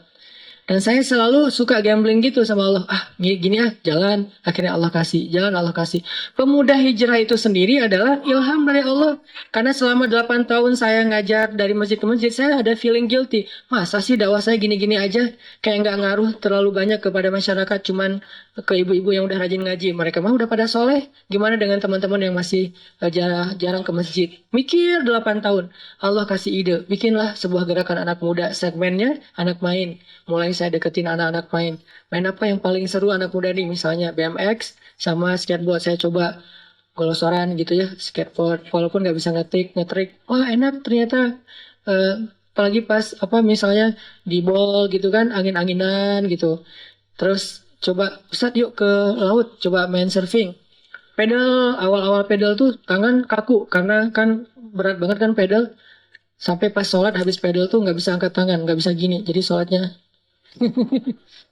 Dan saya selalu suka gambling gitu sama Allah. Ah, gini ah, jalan. Akhirnya Allah kasih, jalan Allah kasih. Pemuda hijrah itu sendiri adalah ilham dari Allah. Karena selama 8 tahun saya ngajar dari masjid ke masjid, saya ada feeling guilty. Masa sih dakwah saya gini-gini aja? Kayak nggak ngaruh terlalu banyak kepada masyarakat, cuman ke ibu-ibu yang udah rajin ngaji. Mereka mah udah pada soleh. Gimana dengan teman-teman yang masih jarang ke masjid? Mikir 8 tahun. Allah kasih ide, bikinlah sebuah gerakan anak muda. Segmennya anak main. Mulai saya deketin anak-anak main. Main apa yang paling seru anak muda nih? Misalnya BMX sama skateboard. Saya coba golosoran gitu ya, skateboard. Walaupun nggak bisa ngetrik. Wah enak ternyata. Apalagi pas misalnya di mall gitu kan, angin-anginan gitu. Terus coba, Ustadz yuk ke laut, coba main surfing. Pedal, awal-awal pedal tuh tangan kaku. Karena kan berat banget kan pedal. Sampai pas sholat habis pedal tuh nggak bisa angkat tangan, nggak bisa gini. Jadi sholatnya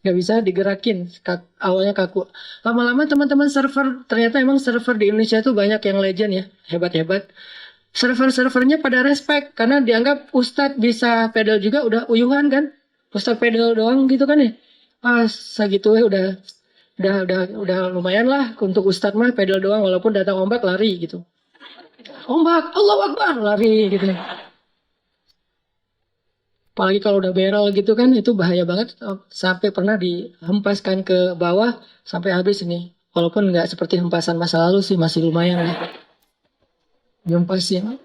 nggak bisa digerakin, awalnya kaku. Lama-lama teman-teman server, ternyata emang server di Indonesia itu banyak yang legend ya, hebat-hebat. Server-servernya pada respect karena dianggap Ustadz bisa pedal juga udah uyuhan kan. Ustadz pedal doang gitu kan ya. Pas segitu ya udah lumayan lah untuk Ustadz mah pedal doang walaupun datang ombak lari gitu. Ombak, Allahu Akbar, lari gitu. Apalagi kalau udah barrel gitu kan itu bahaya banget sampai pernah dihempaskan ke bawah sampai habis ini. Walaupun nggak seperti hempasan masa lalu sih masih lumayan lah. Dihempasin.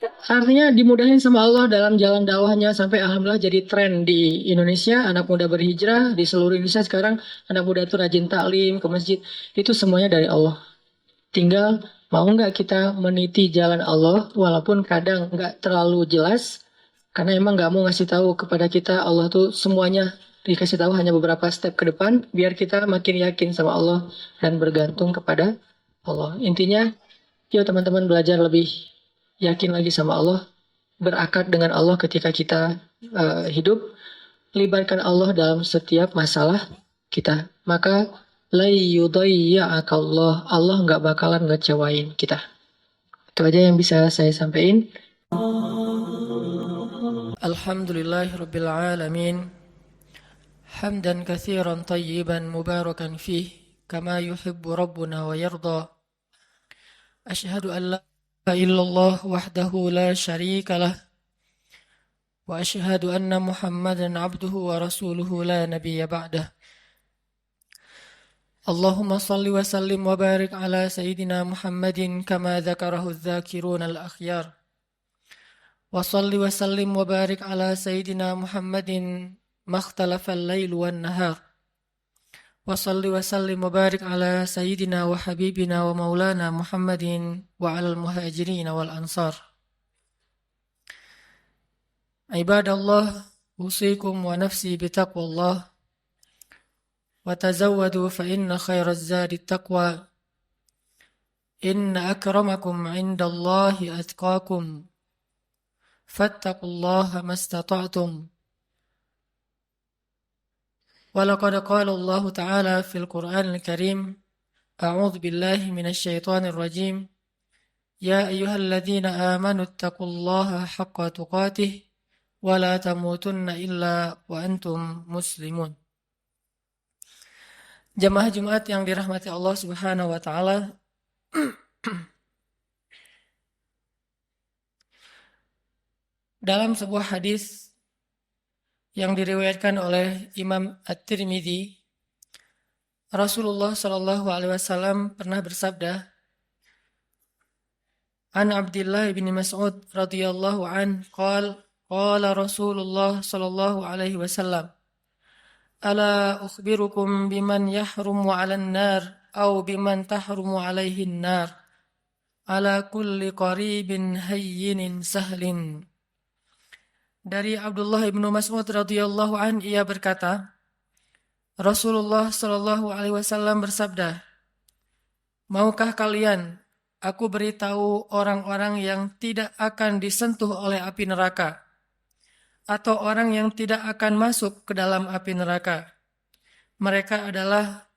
Artinya dimudahin sama Allah dalam jalan dakwahnya sampai alhamdulillah jadi tren di Indonesia. Anak muda berhijrah di seluruh Indonesia sekarang anak muda itu rajin taklim ke masjid. Itu semuanya dari Allah. Tinggal mau nggak kita meniti jalan Allah walaupun kadang nggak terlalu jelas karena emang nggak mau ngasih tahu kepada kita Allah tuh semuanya dikasih tahu hanya beberapa step ke depan biar kita makin yakin sama Allah dan bergantung kepada Allah. Intinya, yuk teman-teman belajar lebih yakin lagi sama Allah, berakar dengan Allah ketika kita hidup, libatkan Allah dalam setiap masalah kita. Maka la yudayya'akallah, Allah nggak bakalan ngecewain kita. Itu aja yang bisa saya sampaikan. Alhamdulillahirabbil alamin. Hamdan katsiran tayyiban mubarakan fih kama yuhibbu rabbuna wa yarda. Asyhadu an la ilaha illallah wahdahu la syarika lah. وأشهد أن محمدا عبده ورسوله لا نبي بعده اللهم صل وسلم وبارك على سيدنا محمد كما ذكره الذاكرون الأخيار وصل وسلم وبارك على سيدنا محمد ما اختلف الليل والنهار وصل وسلم وبارك على سيدنا وحبيبنا ومولانا محمد وعلى المهاجرين والأنصار عباد الله أوصيكم ونفسي بتقوى الله وتزودوا فإن خير الزاد التقوى إن أكرمكم عند الله أتقاكم فاتقوا الله ما استطعتم ولقد قال الله تعالى في القرآن الكريم أعوذ بالله من الشيطان الرجيم يا أيها الذين آمنوا اتقوا الله حق تقاته ولا تموتن إلا وأنتم مسلمون. Jamaah Jumat yang dirahmati Allah Subhanahu wa taala. Dalam sebuah hadis yang diriwayatkan oleh Imam At-Tirmidzi, Rasulullah sallallahu alaihi wasallam pernah bersabda, An Abdullah bin Mas'ud radhiyallahu an qala Rasulullah sallallahu alaihi wasallam Ala ukhbirukum biman yahrumu 'alan nar aw biman tahrumu 'alaihin nar ala kulli qaribin hayyinin sahlin. Dari Abdullah bin Mas'ud radhiyallahu an ia berkata, Rasulullah sallallahu alaihi wasallam bersabda, maukah kalian aku beritahu orang-orang yang tidak akan disentuh oleh api neraka atau orang yang tidak akan masuk ke dalam api neraka. Mereka adalah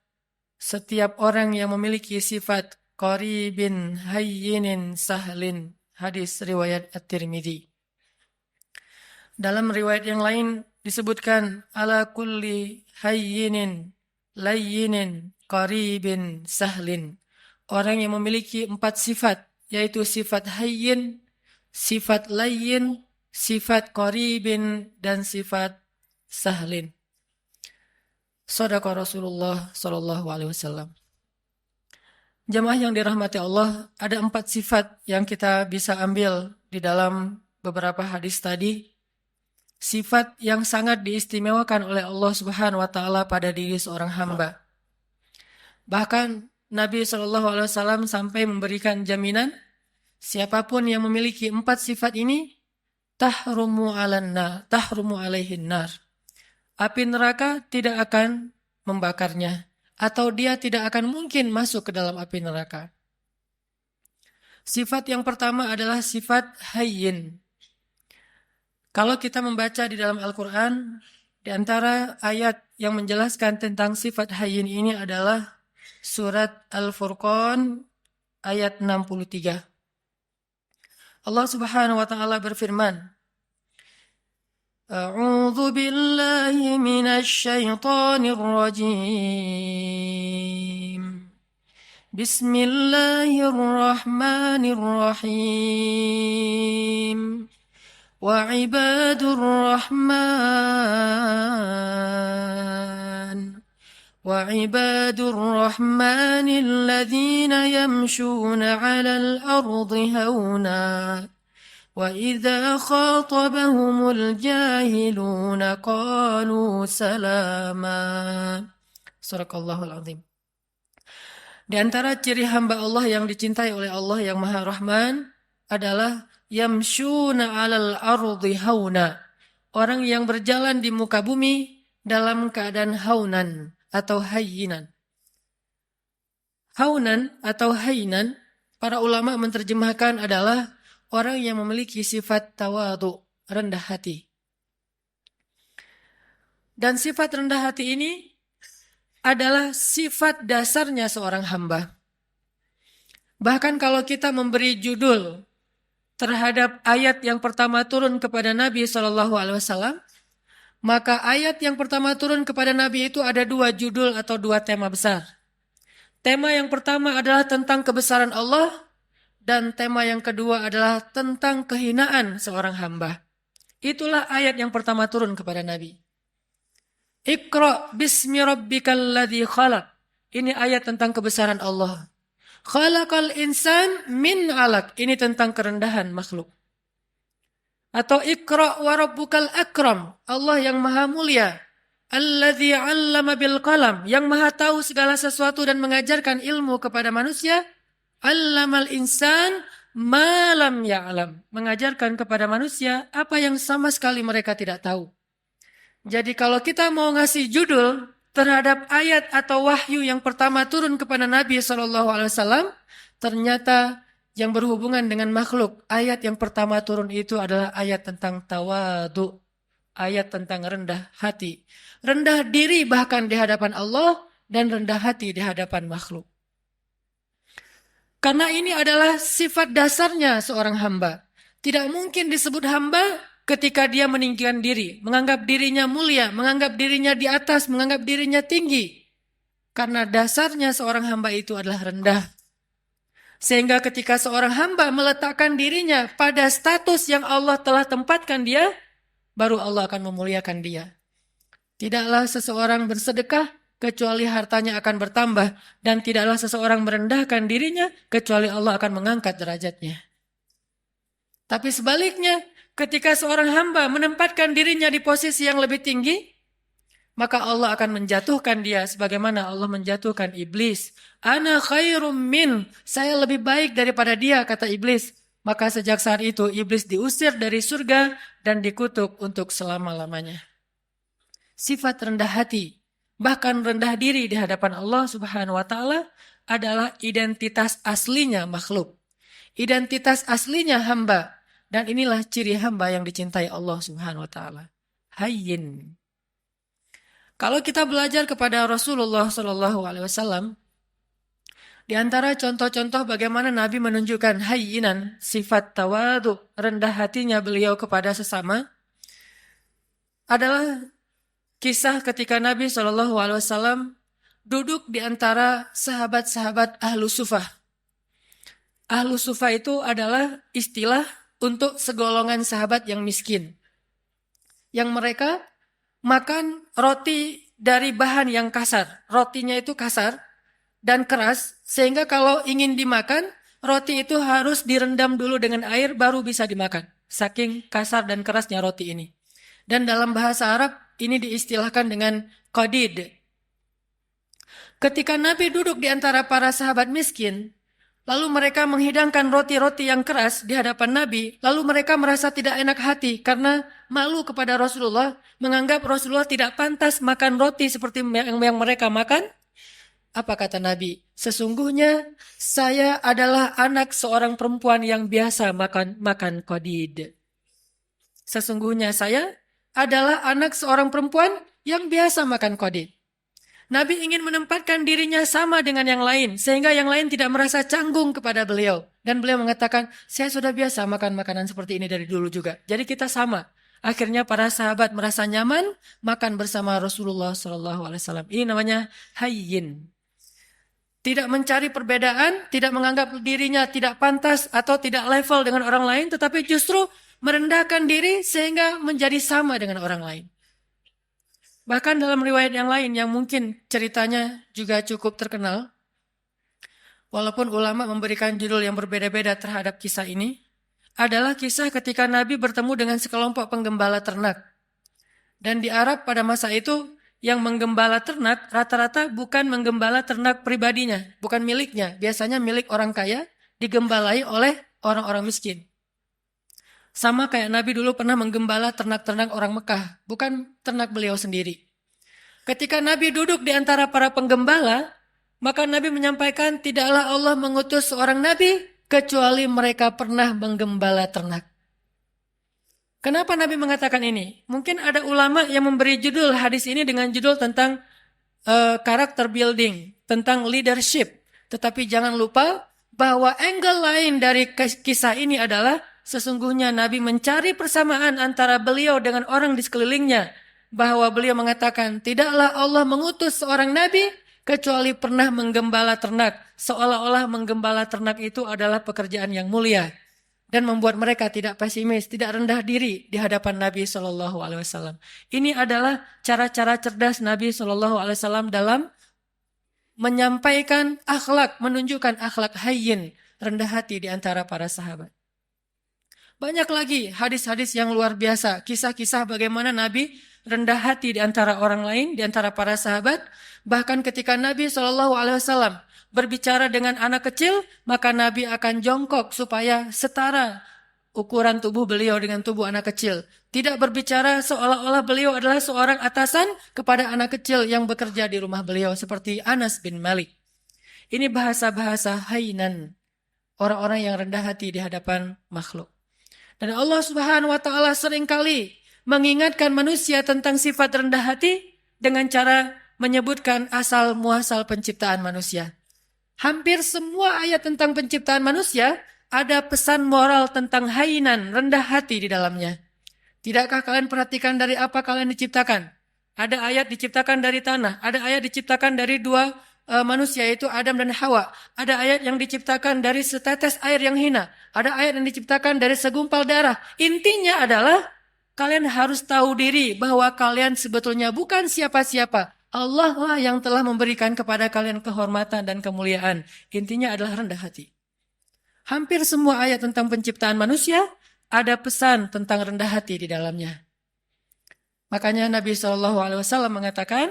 setiap orang yang memiliki sifat qaribin hayyinin sahlin. Hadis riwayat At-Tirmidzi. Dalam riwayat yang lain disebutkan ala kulli hayyinin layyinin qaribin sahlin. Orang yang memiliki 4 sifat, yaitu sifat hayyin, sifat layyin, sifat qaribin, dan sifat sahlin. Shadaqa Rasulullah sallallahu alaihi wasallam. Jamaah yang dirahmati Allah, ada 4 sifat yang kita bisa ambil di dalam beberapa hadis tadi. Sifat yang sangat diistimewakan oleh Allah Subhanahu wa taala pada diri seorang hamba. Bahkan Nabi SAW sampai memberikan jaminan, siapapun yang memiliki 4 sifat ini, tahrumu alaihin nar. Api neraka tidak akan membakarnya, atau dia tidak akan mungkin masuk ke dalam api neraka. Sifat yang pertama adalah sifat hayyin. Kalau kita membaca di dalam Al-Quran, di antara ayat yang menjelaskan tentang sifat hayyin ini adalah Surat Al-Furqan ayat 63. Allah Subhanahu wa taala berfirman, A'udzu billahi minasy syaithanir rajim. Bismillahirrahmanirrahim. Wa ibadur rahman وعباد الرحمن الذين يمشون على الأرض هونا وَإِذَا خَاطَبَهُمُ الْجَاهِلُونَ قَالُوا سَلَامًا. Sadaqallahul Azim. Di antara ciri hamba Allah yang dicintai oleh Allah yang Maha Rahman adalah yamshuna 'alal ardi hauna. Orang yang berjalan di muka bumi dalam keadaan haunan atau hayyinan. Haunan atau hayyinan, para ulama menerjemahkan adalah orang yang memiliki sifat tawadu, rendah hati. Dan sifat rendah hati ini adalah sifat dasarnya seorang hamba. Bahkan kalau kita memberi judul terhadap ayat yang pertama turun kepada Nabi SAW, maka ayat yang pertama turun kepada Nabi itu ada dua judul atau dua tema besar. Tema yang pertama adalah tentang kebesaran Allah, dan tema yang kedua adalah tentang kehinaan seorang hamba. Itulah ayat yang pertama turun kepada Nabi. Iqra bismi rabbikal ladzi khalaq. Ini ayat tentang kebesaran Allah. Khalaqal insan min 'alaq. Ini tentang kerendahan makhluk. Atau Iqra wa rabbukal akram. Allah yang maha mulia. Alladzi 'allama bil qalam. Yang maha tahu segala sesuatu dan mengajarkan ilmu kepada manusia. 'Allamal insan ma lam ya'lam. Mengajarkan kepada manusia apa yang sama sekali mereka tidak tahu. Jadi kalau kita mau ngasih judul terhadap ayat atau wahyu yang pertama turun kepada Nabi SAW, ternyata yang berhubungan dengan makhluk, ayat yang pertama turun itu adalah ayat tentang tawadu, ayat tentang rendah hati. Rendah diri bahkan di hadapan Allah dan rendah hati di hadapan makhluk. Karena ini adalah sifat dasarnya seorang hamba. Tidak mungkin disebut hamba ketika dia meninggikan diri, menganggap dirinya mulia, menganggap dirinya di atas, menganggap dirinya tinggi. Karena dasarnya seorang hamba itu adalah rendah. Sehingga ketika seorang hamba meletakkan dirinya pada status yang Allah telah tempatkan dia, baru Allah akan memuliakan dia. Tidaklah seseorang bersedekah kecuali hartanya akan bertambah, dan tidaklah seseorang merendahkan dirinya kecuali Allah akan mengangkat derajatnya. Tapi sebaliknya, ketika seorang hamba menempatkan dirinya di posisi yang lebih tinggi, maka Allah akan menjatuhkan dia sebagaimana Allah menjatuhkan iblis. Ana khairum min, saya lebih baik daripada dia, kata iblis. Maka sejak saat itu iblis diusir dari surga dan dikutuk untuk selama-lamanya. Sifat rendah hati, bahkan rendah diri di hadapan Allah Subhanahu wa taala adalah identitas aslinya makhluk. Identitas aslinya hamba, dan inilah ciri hamba yang dicintai Allah Subhanahu wa taala. Hayyin. Kalau kita belajar kepada Rasulullah sallallahu alaihi wasallam, di antara contoh-contoh bagaimana Nabi menunjukkan hayyinan, sifat tawadu, rendah hatinya beliau kepada sesama, adalah kisah ketika Nabi SAW duduk di antara sahabat-sahabat Ahlu Sufah. Ahlu Sufah itu adalah istilah untuk segolongan sahabat yang miskin. Yang mereka makan roti dari bahan yang kasar. Rotinya itu kasar dan keras, sehingga kalau ingin dimakan, roti itu harus direndam dulu dengan air baru bisa dimakan. Saking kasar dan kerasnya roti ini. Dan dalam bahasa Arab, ini diistilahkan dengan qadid. Ketika Nabi duduk di antara para sahabat miskin, lalu mereka menghidangkan roti-roti yang keras di hadapan Nabi, lalu mereka merasa tidak enak hati karena malu kepada Rasulullah, menganggap Rasulullah tidak pantas makan roti seperti yang mereka makan. Apa kata Nabi? Sesungguhnya saya adalah anak seorang perempuan yang biasa makan qadid. Sesungguhnya saya adalah anak seorang perempuan yang biasa makan qadid. Nabi ingin menempatkan dirinya sama dengan yang lain, sehingga yang lain tidak merasa canggung kepada beliau. Dan beliau mengatakan, saya sudah biasa makan makanan seperti ini dari dulu juga. Jadi kita sama. Akhirnya para sahabat merasa nyaman makan bersama Rasulullah SAW. Ini namanya hayyin. Tidak mencari perbedaan, tidak menganggap dirinya tidak pantas atau tidak level dengan orang lain, tetapi justru merendahkan diri sehingga menjadi sama dengan orang lain. Bahkan dalam riwayat yang lain yang mungkin ceritanya juga cukup terkenal, walaupun ulama memberikan judul yang berbeda-beda terhadap kisah ini, adalah kisah ketika Nabi bertemu dengan sekelompok penggembala ternak. Dan di Arab pada masa itu, yang menggembala ternak rata-rata bukan menggembala ternak pribadinya, bukan miliknya. Biasanya milik orang kaya, digembalai oleh orang-orang miskin. Sama kayak Nabi dulu pernah menggembala ternak-ternak orang Mekah, bukan ternak beliau sendiri. Ketika Nabi duduk di antara para penggembala, maka Nabi menyampaikan, tidaklah Allah mengutus seorang Nabi kecuali mereka pernah menggembala ternak. Kenapa Nabi mengatakan ini? Mungkin ada ulama yang memberi judul hadis ini dengan judul tentang karakter building, tentang leadership. Tetapi jangan lupa bahwa angle lain dari kisah ini adalah sesungguhnya Nabi mencari persamaan antara beliau dengan orang di sekelilingnya. Bahwa beliau mengatakan, tidaklah Allah mengutus seorang Nabi kecuali pernah menggembala ternak. Seolah-olah menggembala ternak itu adalah pekerjaan yang mulia. Dan membuat mereka tidak pesimis, tidak rendah diri di hadapan Nabi SAW. Ini adalah cara-cara cerdas Nabi SAW dalam menyampaikan akhlak, menunjukkan akhlak hayyin, rendah hati di antara para sahabat. Banyak lagi hadis-hadis yang luar biasa, kisah-kisah bagaimana Nabi rendah hati di antara orang lain, di antara para sahabat. Bahkan ketika Nabi SAW berbicara dengan anak kecil, maka Nabi akan jongkok supaya setara ukuran tubuh beliau dengan tubuh anak kecil. Tidak berbicara seolah-olah beliau adalah seorang atasan kepada anak kecil yang bekerja di rumah beliau, seperti Anas bin Malik. Ini bahasa-bahasa hainan, orang-orang yang rendah hati di hadapan makhluk. Dan Allah Subhanahu wa taala seringkali mengingatkan manusia tentang sifat rendah hati dengan cara menyebutkan asal muasal penciptaan manusia. Hampir semua ayat tentang penciptaan manusia ada pesan moral tentang hainan, rendah hati di dalamnya. Tidakkah kalian perhatikan dari apa kalian diciptakan? Ada ayat diciptakan dari tanah, ada ayat diciptakan dari dua manusia, yaitu Adam dan Hawa. Ada ayat yang diciptakan dari setetes air yang hina. Ada ayat yang diciptakan dari segumpal darah. Intinya adalah kalian harus tahu diri bahwa kalian sebetulnya bukan siapa-siapa. Allah lah yang telah memberikan kepada kalian kehormatan dan kemuliaan. Intinya adalah rendah hati. Hampir semua ayat tentang penciptaan manusia ada pesan tentang rendah hati di dalamnya. Makanya Nabi SAW mengatakan,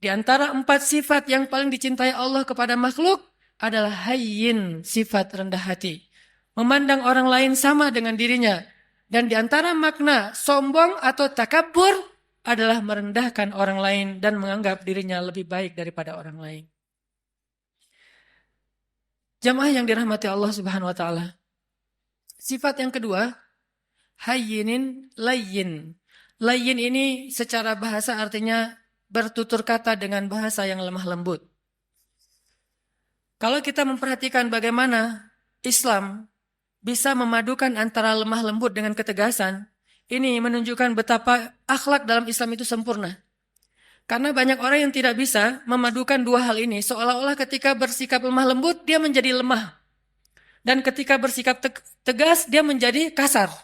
di antara 4 sifat yang paling dicintai Allah kepada makhluk adalah hayyin, sifat rendah hati. Memandang orang lain sama dengan dirinya. Dan di antara makna sombong atau takabur adalah merendahkan orang lain dan menganggap dirinya lebih baik daripada orang lain. Jamaah yang dirahmati Allah Subhanahu wa taala. Sifat yang kedua, hayyinin layyin. Layyin ini secara bahasa artinya bertutur kata dengan bahasa yang lemah lembut. Kalau kita memperhatikan bagaimana Islam bisa memadukan antara lemah lembut dengan ketegasan, ini menunjukkan betapa akhlak dalam Islam itu sempurna. Karena banyak orang yang tidak bisa memadukan dua hal ini, seolah-olah ketika bersikap lemah lembut, dia menjadi lemah. Dan ketika bersikap tegas, dia menjadi kasar.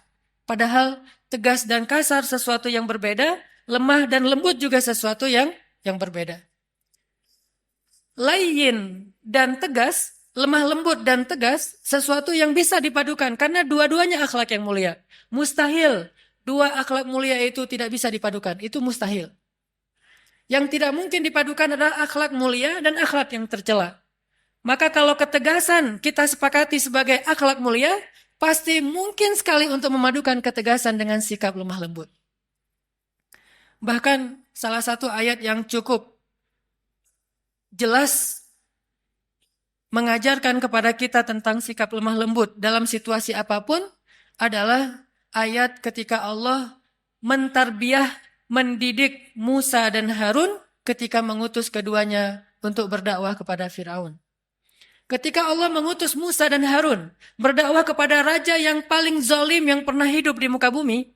Padahal tegas dan kasar sesuatu yang berbeda, lemah dan lembut juga sesuatu yang berbeda. Layyin dan tegas, lemah lembut dan tegas, sesuatu yang bisa dipadukan karena dua-duanya akhlak yang mulia. Mustahil dua akhlak mulia itu tidak bisa dipadukan, itu mustahil. Yang tidak mungkin dipadukan adalah akhlak mulia dan akhlak yang tercela. Maka kalau ketegasan kita sepakati sebagai akhlak mulia, pasti mungkin sekali untuk memadukan ketegasan dengan sikap lemah lembut. Bahkan salah satu ayat yang cukup jelas mengajarkan kepada kita tentang sikap lemah lembut dalam situasi apapun adalah ayat ketika Allah mentarbiyah, mendidik Musa dan Harun ketika mengutus keduanya untuk berdakwah kepada Firaun. Ketika Allah mengutus Musa dan Harun berdakwah kepada raja yang paling zalim yang pernah hidup di muka bumi,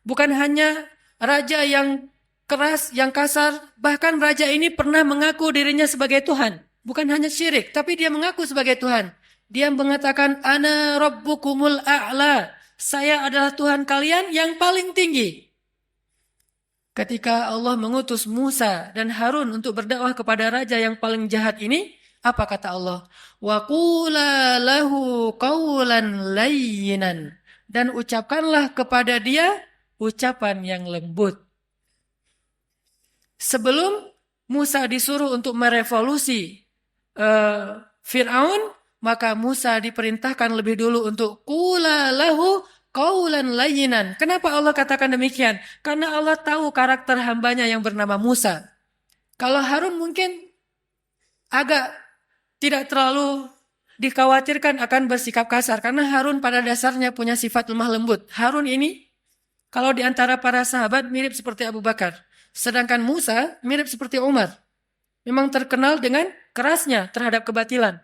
bukan hanya raja yang keras, yang kasar, bahkan raja ini pernah mengaku dirinya sebagai Tuhan. Bukan hanya syirik, tapi dia mengaku sebagai Tuhan. Dia mengatakan, Ana Rabbukumul A'la. Saya adalah Tuhan kalian yang paling tinggi. Ketika Allah mengutus Musa dan Harun untuk berdakwah kepada raja yang paling jahat ini, Apa kata Allah? Wa qula lahu qawlan layyinan. Dan ucapkanlah kepada dia ucapan yang lembut. Sebelum Musa disuruh untuk merevolusi Fir'aun, maka Musa diperintahkan lebih dulu untuk qula lahu qawlan layyinan. Kenapa Allah katakan demikian? Karena Allah tahu karakter hambanya yang bernama Musa. Kalau Harun mungkin agak tidak terlalu dikhawatirkan akan bersikap kasar. Karena Harun pada dasarnya punya sifat lemah lembut. Harun ini kalau di antara para sahabat mirip seperti Abu Bakar. Sedangkan Musa mirip seperti Umar. Memang terkenal dengan kerasnya terhadap kebatilan.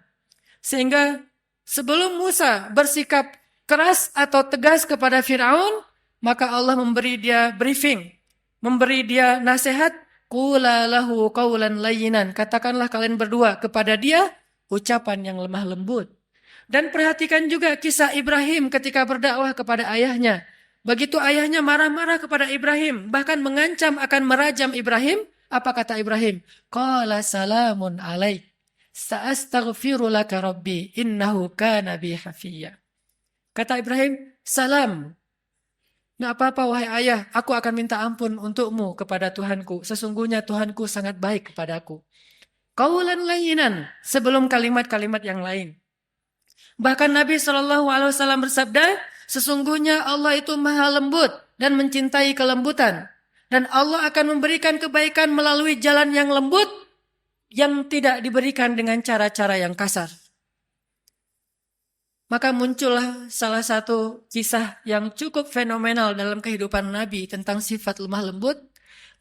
Sehingga sebelum Musa bersikap keras atau tegas kepada Fir'aun, maka Allah memberi dia briefing. Memberi dia nasihat. Qula lahu qawlan layyinan. Katakanlah kalian berdua kepada dia ucapan yang lemah lembut. Dan perhatikan juga kisah Ibrahim ketika berdakwah kepada ayahnya. Begitu ayahnya marah-marah kepada Ibrahim, bahkan mengancam akan merajam Ibrahim, apa kata Ibrahim? Qala salamun alaik, sa'astaghfiru laka rabbi, innahu kana bi hafiyya. Kata Ibrahim, salam. Nggak apa-apa wahai ayah, aku akan minta ampun untukmu kepada Tuhanku. Sesungguhnya Tuhanku sangat baik kepadaku. Qawlan layyinan, sebelum kalimat-kalimat yang lain. Bahkan Nabi SAW bersabda, sesungguhnya Allah itu maha lembut dan mencintai kelembutan. Dan Allah akan memberikan kebaikan melalui jalan yang lembut yang tidak diberikan dengan cara-cara yang kasar. Maka muncullah salah satu kisah yang cukup fenomenal dalam kehidupan Nabi tentang sifat lemah lembut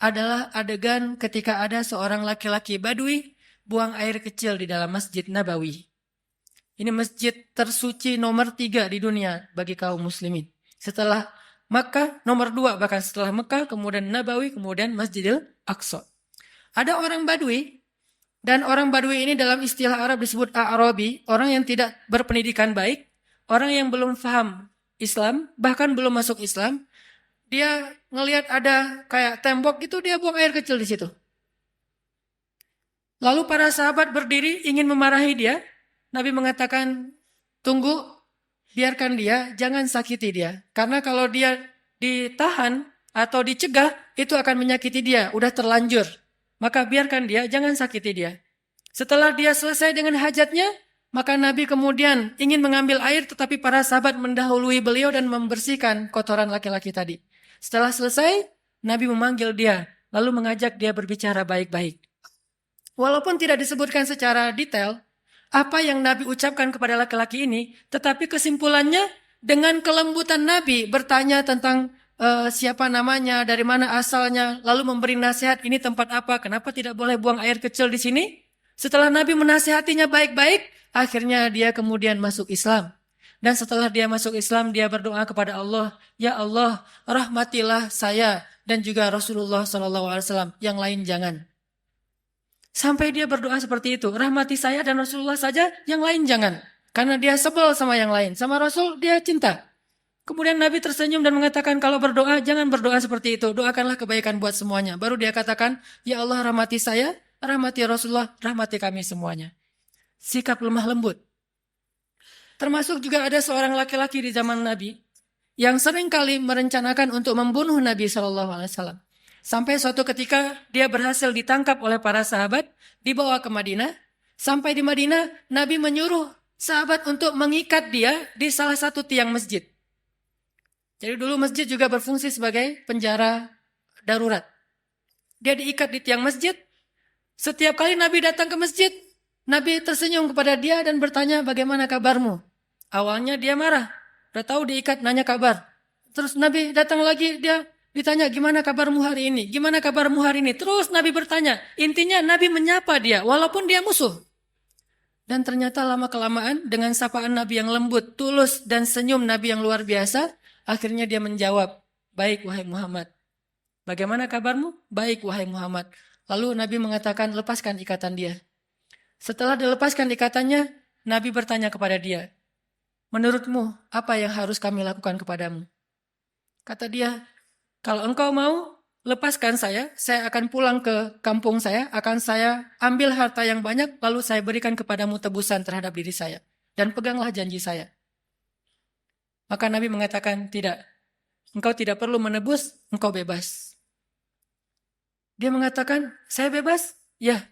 adalah adegan ketika ada seorang laki-laki Badui buang air kecil di dalam Masjid Nabawi. Ini masjid tersuci nomor 3 di dunia bagi kaum muslimin. Setelah Makkah, nomor 2 bahkan setelah Makkah, kemudian Nabawi, kemudian Masjidil Aqsa. Ada orang Badui, dan orang Badui ini dalam istilah Arab disebut A'rabi, orang yang tidak berpendidikan baik, orang yang belum paham Islam, bahkan belum masuk Islam. Dia ngelihat ada kayak tembok gitu, dia buang air kecil di situ. Lalu para sahabat berdiri ingin memarahi dia. Nabi mengatakan, tunggu, biarkan dia, jangan sakiti dia. Karena kalau dia ditahan atau dicegah, itu akan menyakiti dia, udah terlanjur. Maka biarkan dia, jangan sakiti dia. Setelah dia selesai dengan hajatnya, maka Nabi kemudian ingin mengambil air, tetapi para sahabat mendahului beliau dan membersihkan kotoran laki-laki tadi. Setelah selesai, Nabi memanggil dia, lalu mengajak dia berbicara baik-baik. Walaupun tidak disebutkan secara detail, apa yang Nabi ucapkan kepada laki-laki ini, tetapi kesimpulannya dengan kelembutan Nabi bertanya tentang siapa namanya, dari mana asalnya, lalu memberi nasihat ini tempat apa, kenapa tidak boleh buang air kecil di sini. Setelah Nabi menasihatinya baik-baik, akhirnya dia kemudian masuk Islam. Dan setelah dia masuk Islam, dia berdoa kepada Allah, ya Allah, rahmatilah saya dan juga Rasulullah SAW, yang lain jangan. Sampai dia berdoa seperti itu. Rahmati saya dan Rasulullah saja, yang lain jangan. Karena dia sebel sama yang lain. Sama Rasul dia cinta. Kemudian Nabi tersenyum dan mengatakan, kalau berdoa jangan berdoa seperti itu. Doakanlah kebaikan buat semuanya. Baru dia katakan, ya Allah rahmati saya, rahmati Rasulullah, rahmati kami semuanya. Sikap lemah lembut. Termasuk juga ada seorang laki-laki di zaman Nabi yang seringkali merencanakan untuk membunuh Nabi SAW. Sampai suatu ketika dia berhasil ditangkap oleh para sahabat, dibawa ke Madinah. Sampai di Madinah, Nabi menyuruh sahabat untuk mengikat dia di salah satu tiang masjid. Jadi dulu masjid juga berfungsi sebagai penjara darurat. Dia diikat di tiang masjid. Setiap kali Nabi datang ke masjid, Nabi tersenyum kepada dia dan bertanya, bagaimana kabarmu? Awalnya dia marah. Udah tahu diikat, nanya kabar. Terus Nabi datang lagi, dia ditanya, gimana kabarmu hari ini? Gimana kabarmu hari ini? Terus Nabi bertanya. Intinya Nabi menyapa dia, walaupun dia musuh. Dan ternyata lama-kelamaan dengan sapaan Nabi yang lembut, tulus, dan senyum Nabi yang luar biasa, akhirnya dia menjawab, baik wahai Muhammad. Bagaimana kabarmu? Baik wahai Muhammad. Lalu Nabi mengatakan, lepaskan ikatan dia. Setelah dilepaskan ikatannya, Nabi bertanya kepada dia, menurutmu apa yang harus kami lakukan kepadamu? Kata dia, kalau engkau mau, lepaskan saya akan pulang ke kampung saya, akan saya ambil harta yang banyak, lalu saya berikan kepadamu tebusan terhadap diri saya. Dan peganglah janji saya. Maka Nabi mengatakan, tidak, engkau tidak perlu menebus, engkau bebas. Dia mengatakan, saya bebas? Ya,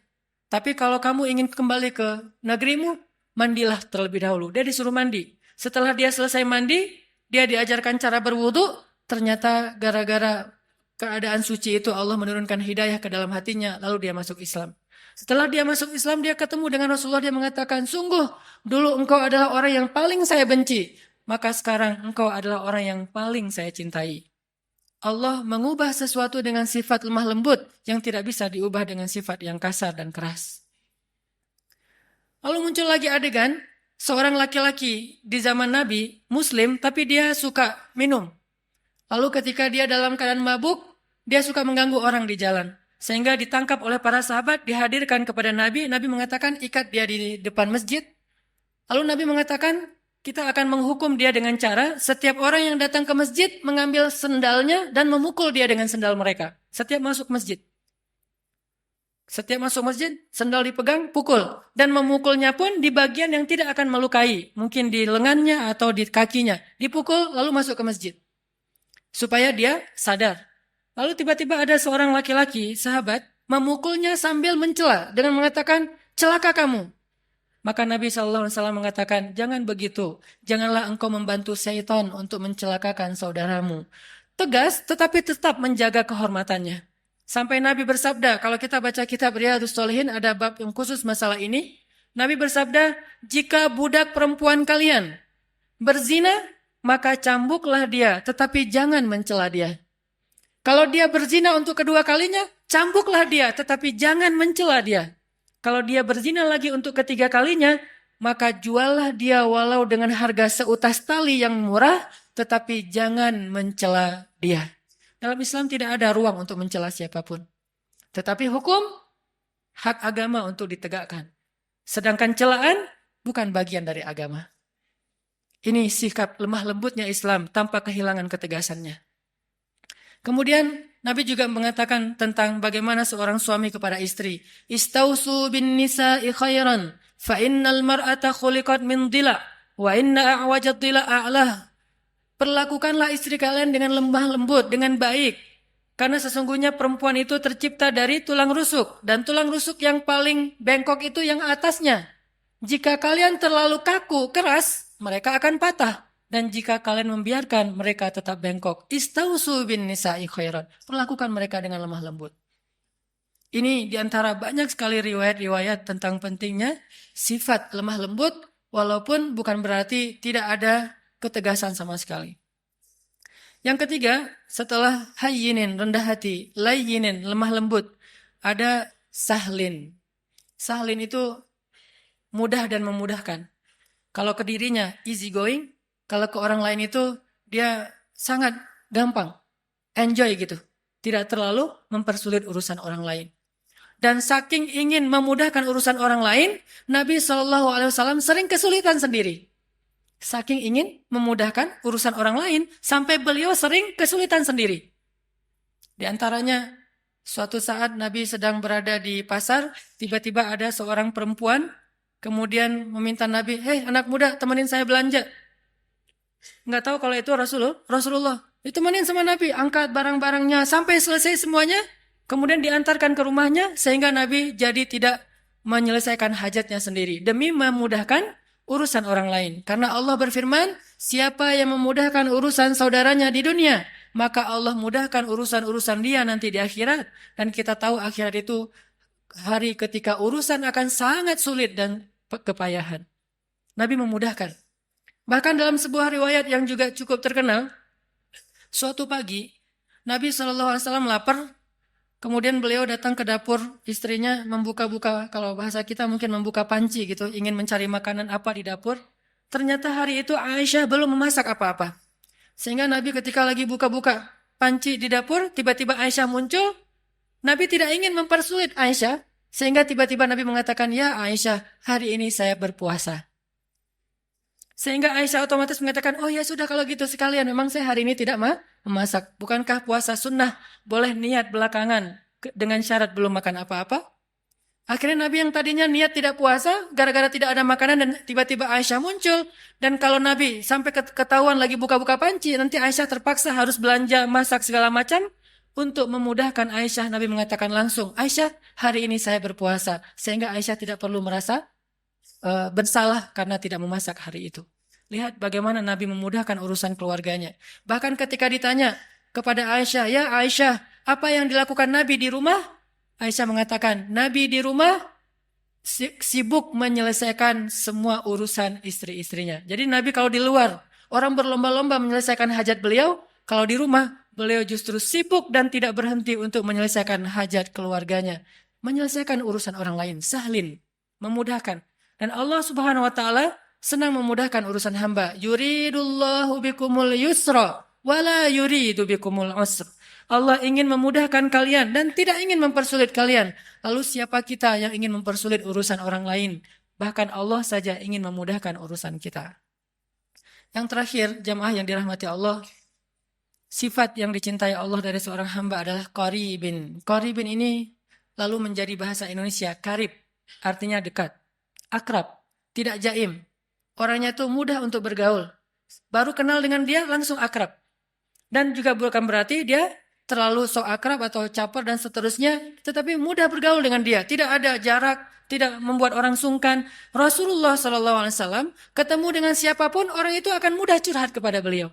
tapi kalau kamu ingin kembali ke negerimu, mandilah terlebih dahulu. Dia disuruh mandi. Setelah dia selesai mandi, dia diajarkan cara berwudu. Ternyata gara-gara keadaan suci itu Allah menurunkan hidayah ke dalam hatinya, lalu dia masuk Islam. Setelah dia masuk Islam, dia ketemu dengan Rasulullah, dia mengatakan, sungguh dulu engkau adalah orang yang paling saya benci, maka sekarang engkau adalah orang yang paling saya cintai. Allah mengubah sesuatu dengan sifat lemah lembut yang tidak bisa diubah dengan sifat yang kasar dan keras. Lalu muncul lagi adegan, seorang laki-laki di zaman Nabi, Muslim, tapi dia suka minum. Lalu ketika dia dalam keadaan mabuk, dia suka mengganggu orang di jalan. Sehingga ditangkap oleh para sahabat, dihadirkan kepada Nabi. Nabi mengatakan, ikat dia di depan masjid. Lalu Nabi mengatakan, kita akan menghukum dia dengan cara, setiap orang yang datang ke masjid, mengambil sendalnya dan memukul dia dengan sendal mereka. Setiap masuk masjid. Setiap masuk masjid, sendal dipegang, pukul. Dan memukulnya pun di bagian yang tidak akan melukai. Mungkin di lengannya atau di kakinya. Dipukul, lalu masuk ke masjid. Supaya dia sadar. Lalu tiba-tiba ada seorang laki-laki, sahabat, memukulnya sambil mencela dengan mengatakan, celaka kamu. Maka Nabi SAW mengatakan, jangan begitu. Janganlah engkau membantu syaitan untuk mencelakakan saudaramu. Tegas, tetapi tetap menjaga kehormatannya. Sampai Nabi bersabda, kalau kita baca kitab Riyadhus Shalihin, ada bab yang khusus masalah ini. Nabi bersabda, jika budak perempuan kalian berzina, maka cambuklah dia, tetapi jangan mencela dia. Kalau dia berzina untuk kedua kalinya, cambuklah dia, tetapi jangan mencela dia. Kalau dia berzina lagi untuk ketiga kalinya, maka juallah dia walau dengan harga seutas tali yang murah, tetapi jangan mencela dia. Dalam Islam tidak ada ruang untuk mencela siapapun. Tetapi hukum, hak agama untuk ditegakkan. Sedangkan celaan bukan bagian dari agama. Ini sikap lemah lembutnya Islam tanpa kehilangan ketegasannya. Kemudian Nabi juga mengatakan tentang bagaimana seorang suami kepada istri. Istausu bin nisa'i khairan, fa innal mar'ata khuliqat min dhila, wa inna a'wajad dhila a'lah. Perlakukanlah istri kalian dengan lemah lembut, dengan baik. Karena sesungguhnya perempuan itu tercipta dari tulang rusuk. Dan tulang rusuk yang paling bengkok itu yang atasnya. Jika kalian terlalu kaku, keras, mereka akan patah. Dan jika kalian membiarkan, mereka tetap bengkok. Istausu bin nisa'i khairan. Perlakukan mereka dengan lemah lembut. Ini diantara banyak sekali riwayat-riwayat tentang pentingnya sifat lemah lembut, walaupun bukan berarti tidak ada ketegasan sama sekali. Yang ketiga, setelah hayyinin, rendah hati, layyinin, lemah lembut, ada sahlin. Sahlin itu mudah dan memudahkan. Kalau ke dirinya easy going, kalau ke orang lain itu dia sangat gampang, enjoy gitu. Tidak terlalu mempersulit urusan orang lain. Dan saking ingin memudahkan urusan orang lain, Nabi SAW sering kesulitan sendiri. Saking ingin memudahkan urusan orang lain, sampai beliau sering kesulitan sendiri. Di antaranya, suatu saat Nabi sedang berada di pasar, tiba-tiba ada seorang perempuan, kemudian meminta Nabi, hei anak muda, temenin saya belanja. Nggak tahu kalau itu Rasulullah. Ditemenin sama Nabi, angkat barang-barangnya sampai selesai semuanya, kemudian diantarkan ke rumahnya, sehingga Nabi jadi tidak menyelesaikan hajatnya sendiri, demi memudahkan urusan orang lain. Karena Allah berfirman, siapa yang memudahkan urusan saudaranya di dunia, maka Allah mudahkan urusan-urusan dia nanti di akhirat. Dan kita tahu akhirat itu hari ketika urusan akan sangat sulit dan kepayahan. Nabi memudahkan. Bahkan dalam sebuah riwayat yang juga cukup terkenal, suatu pagi Nabi SAW lapar, kemudian beliau datang ke dapur istrinya, membuka-buka, kalau bahasa kita mungkin membuka panci gitu, ingin mencari makanan apa di dapur. Ternyata hari itu Aisyah belum memasak apa-apa. Sehingga Nabi ketika lagi buka-buka panci di dapur, tiba-tiba Aisyah muncul. Nabi tidak ingin mempersulit Aisyah, sehingga tiba-tiba Nabi mengatakan, ya Aisyah, hari ini saya berpuasa. Sehingga Aisyah otomatis mengatakan, oh ya sudah kalau gitu sekalian, memang saya hari ini tidak memasak? Bukankah puasa sunnah boleh niat belakangan dengan syarat belum makan apa-apa? Akhirnya Nabi yang tadinya niat tidak puasa, gara-gara tidak ada makanan dan tiba-tiba Aisyah muncul. Dan kalau Nabi sampai ketahuan lagi buka-buka panci, nanti Aisyah terpaksa harus belanja, masak segala macam. Untuk memudahkan Aisyah, Nabi mengatakan langsung, Aisyah, hari ini saya berpuasa. Sehingga Aisyah tidak perlu merasa bersalah karena tidak memasak hari itu. Lihat bagaimana Nabi memudahkan urusan keluarganya. Bahkan ketika ditanya kepada Aisyah, ya Aisyah, apa yang dilakukan Nabi di rumah? Aisyah mengatakan, Nabi di rumah sibuk menyelesaikan semua urusan istri-istrinya. Jadi Nabi kalau di luar, orang berlomba-lomba menyelesaikan hajat beliau, kalau di rumah, beliau justru sibuk dan tidak berhenti untuk menyelesaikan hajat keluarganya. Menyelesaikan urusan orang lain, sahlin, memudahkan. Dan Allah Subhanahu wa taala senang memudahkan urusan hamba. Yuridullahu bikumul yusra wala yuridu bikumul usra. Allah ingin memudahkan kalian dan tidak ingin mempersulit kalian. Lalu siapa kita yang ingin mempersulit urusan orang lain? Bahkan Allah saja ingin memudahkan urusan kita. Yang terakhir, jamaah yang dirahmati Allah, sifat yang dicintai Allah dari seorang hamba adalah qaribin. Qaribin ini lalu menjadi bahasa Indonesia karib, artinya dekat, akrab, tidak jaim. Orangnya itu mudah untuk bergaul. Baru kenal dengan dia langsung akrab. Dan juga bukan berarti dia terlalu sok akrab atau caper dan seterusnya, tetapi mudah bergaul dengan dia. Tidak ada jarak, tidak membuat orang sungkan. Rasulullah SAW ketemu dengan siapapun, orang itu akan mudah curhat kepada beliau.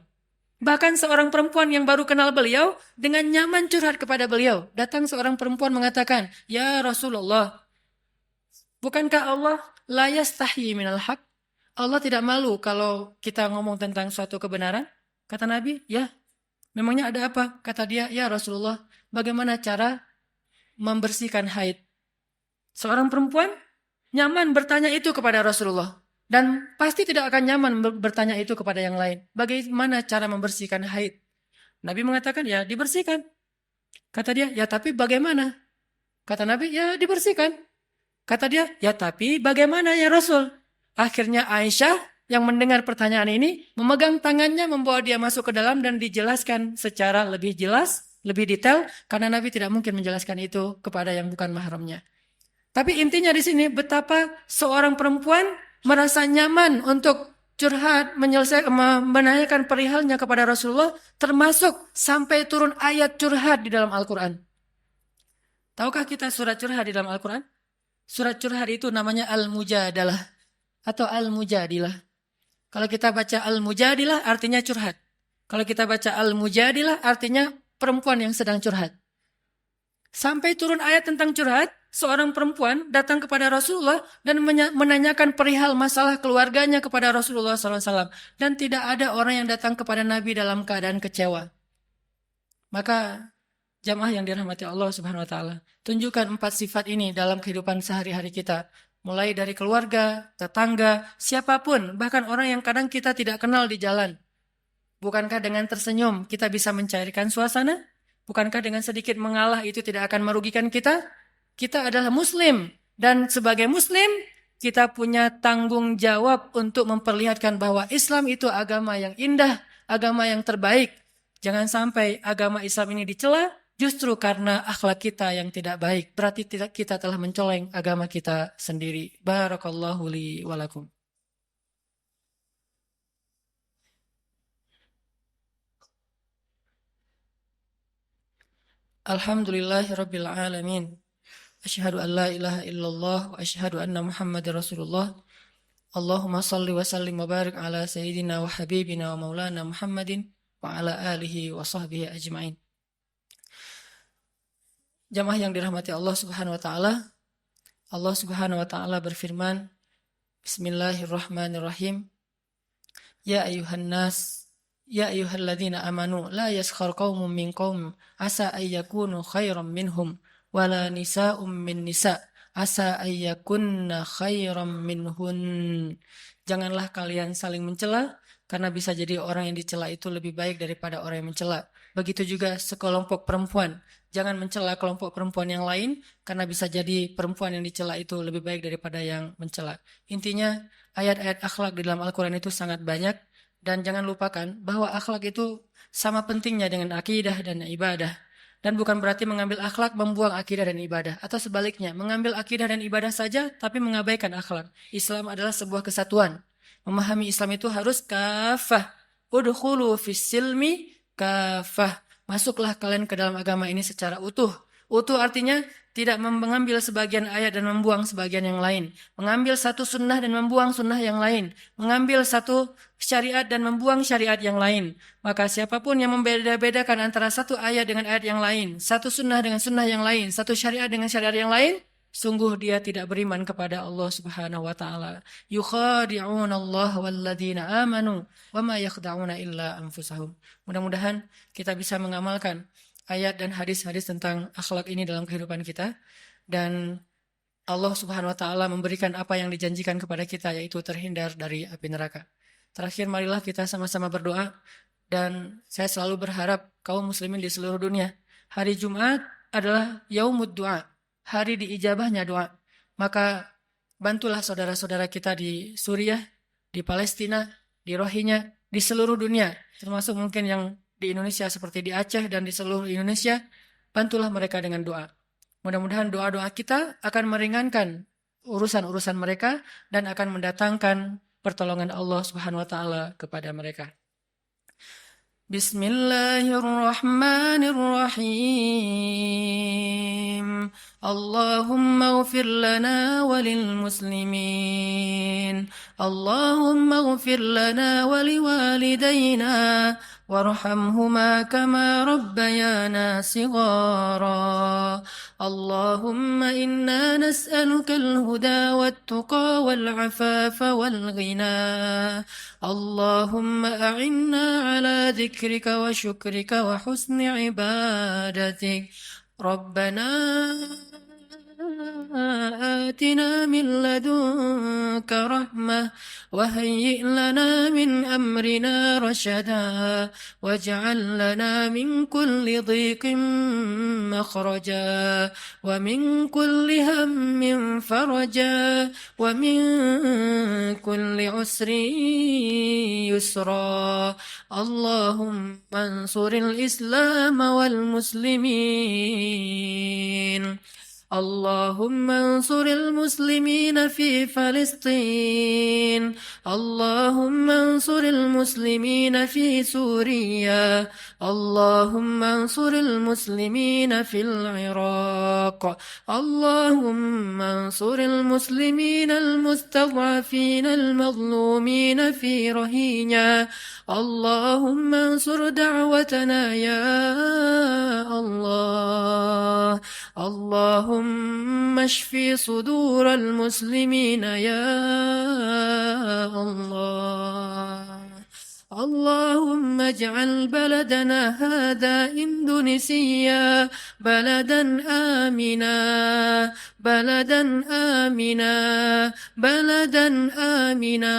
Bahkan seorang perempuan yang baru kenal beliau, dengan nyaman curhat kepada beliau. Datang seorang perempuan mengatakan, ya Rasulullah, bukankah Allah la yastahi minal haq? Allah tidak malu kalau kita ngomong tentang suatu kebenaran? Kata Nabi, ya. Memangnya ada apa? Kata dia, ya Rasulullah, bagaimana cara membersihkan haid? Seorang perempuan nyaman bertanya itu kepada Rasulullah. Dan pasti tidak akan nyaman bertanya itu kepada yang lain. Bagaimana cara membersihkan haid? Nabi mengatakan, ya dibersihkan. Kata dia, ya tapi bagaimana? Kata Nabi, ya dibersihkan. Kata dia, ya tapi bagaimana ya Rasul? Akhirnya Aisyah yang mendengar pertanyaan ini, memegang tangannya, membawa dia masuk ke dalam dan dijelaskan secara lebih jelas, lebih detail, karena Nabi tidak mungkin menjelaskan itu kepada yang bukan mahramnya. Tapi intinya di sini, betapa seorang perempuan merasa nyaman untuk curhat, menanyakan perihalnya kepada Rasulullah, termasuk sampai turun ayat curhat di dalam Al-Quran. Tahukah kita surat curhat di dalam Al-Quran? Surat curhat itu namanya Al-Mujadalah atau Al-Mujadilah. Kalau kita baca Al-Mujadilah artinya curhat. Kalau kita baca Al-Mujadilah artinya perempuan yang sedang curhat. Sampai turun ayat tentang curhat, seorang perempuan datang kepada Rasulullah dan menanyakan perihal masalah keluarganya kepada Rasulullah SAW. Dan tidak ada orang yang datang kepada Nabi dalam keadaan kecewa. Maka jamaah yang dirahmati Allah Subhanahu wa taala, tunjukkan 4 sifat ini dalam kehidupan sehari-hari kita. Mulai dari keluarga, tetangga, siapapun, bahkan orang yang kadang kita tidak kenal di jalan. Bukankah dengan tersenyum kita bisa mencairkan suasana? Bukankah dengan sedikit mengalah itu tidak akan merugikan kita? Kita adalah muslim. Dan sebagai muslim, kita punya tanggung jawab untuk memperlihatkan bahwa Islam itu agama yang indah, agama yang terbaik. Jangan sampai agama Islam ini dicela, justru karena akhlak kita yang tidak baik. Berarti kita telah mencoleng agama kita sendiri. Barakallahu li walakum. Alhamdulillahirabbil alamin. Asyhadu an la ilaha illallah wa asyhadu anna Muhammadar Rasulullah. Allahumma salli wa sallim wa barik ala sayyidina wa habibina wa maulana Muhammadin wa ala alihi wa sahbihi ajma'in. Jamaah yang dirahmati Allah Subhanahu wa taala, Allah Subhanahu wa taala berfirman, Bismillahirrahmanirrahim. Ya ayuhan nas, ya ayyuhalladzina amanu, la yaskhar qaumun min qaum asa ayyakunu khairan minhum wala nisa'um min nisa' asa ayyakunna khairan minhun. Janganlah kalian saling mencela, karena bisa jadi orang yang dicela itu lebih baik daripada orang yang mencela. Begitu juga sekelompok perempuan. Jangan mencela kelompok perempuan yang lain, karena bisa jadi perempuan yang dicela itu lebih baik daripada yang mencela. Intinya, ayat-ayat akhlak di dalam Al-Quran itu sangat banyak, Dan jangan lupakan bahwa akhlak itu sama pentingnya dengan akidah dan ibadah. Dan bukan berarti mengambil akhlak membuang akidah dan ibadah. Atau sebaliknya, mengambil akidah dan ibadah saja tapi mengabaikan akhlak. Islam adalah sebuah kesatuan. Memahami Islam itu harus kafah. Udkhulu fis silmi kafah. Masuklah kalian ke dalam agama ini secara utuh. Utuh artinya tidak mengambil sebagian ayat dan membuang sebagian yang lain. Mengambil satu sunnah dan membuang sunnah yang lain. Mengambil satu syariat dan membuang syariat yang lain. Maka siapapun yang membeda-bedakan antara satu ayat dengan ayat yang lain, satu sunnah dengan sunnah yang lain, satu syariat dengan syariat yang lain, sungguh dia tidak beriman kepada Allah Subhanahu wa taala. Yukhadi'una Allah walladzina amanu wama yakhda'una illa anfusahum. Mudah-mudahan kita bisa mengamalkan ayat dan hadis-hadis tentang akhlak ini dalam kehidupan kita, dan Allah Subhanahu wa taala memberikan apa yang dijanjikan kepada kita, yaitu terhindar dari api neraka. Terakhir, marilah kita sama-sama berdoa, dan saya selalu berharap kaum muslimin di seluruh dunia, hari Jumat adalah yaumud du'a, hari diijabahnya doa. Maka bantulah saudara-saudara kita di Suriah, di Palestina, di Rohingya, di seluruh dunia, termasuk mungkin yang di Indonesia seperti di Aceh dan di seluruh Indonesia. Bantulah mereka dengan doa. Mudah-mudahan doa-doa kita akan meringankan urusan-urusan mereka dan akan mendatangkan pertolongan Allah Subhanahu wa taala kepada mereka. Bismillahirrahmanirrahim. Allahumma ighfir lana walil muslimin. Allahumma ighfir lana waliwalidayna warhamhuma kama rabbayana sighara. Allahumma inna nas'aluka al-huda wat-tuqa wal-'afafa wal-ghina. Allahumma a'inna ala dhikrika wa syukrika wa husni ibadatik. Rabbana آتنا من لدنك رحمة وهيئ لنا من أمرنا رشدا واجعل لنا من كل ضيق مخرجا ومن كل هم فرجا ومن كل عسر يسرا. اللهم انصر الإسلام والمسلمين. اللهم انصر المسلمين في فلسطين. اللهم انصر المسلمين في سوريا. اللهم انصر المسلمين في العراق. اللهم انصر المسلمين المستضعفين المظلومين في رهينيا. اللهم انصر دعوتنا يا الله. اللهم اشف صدور المسلمين يا الله. اللهم اجعل بلدنا هذا إندونيسيا بلدا آمنا بلدا آمنا بلدا آمنا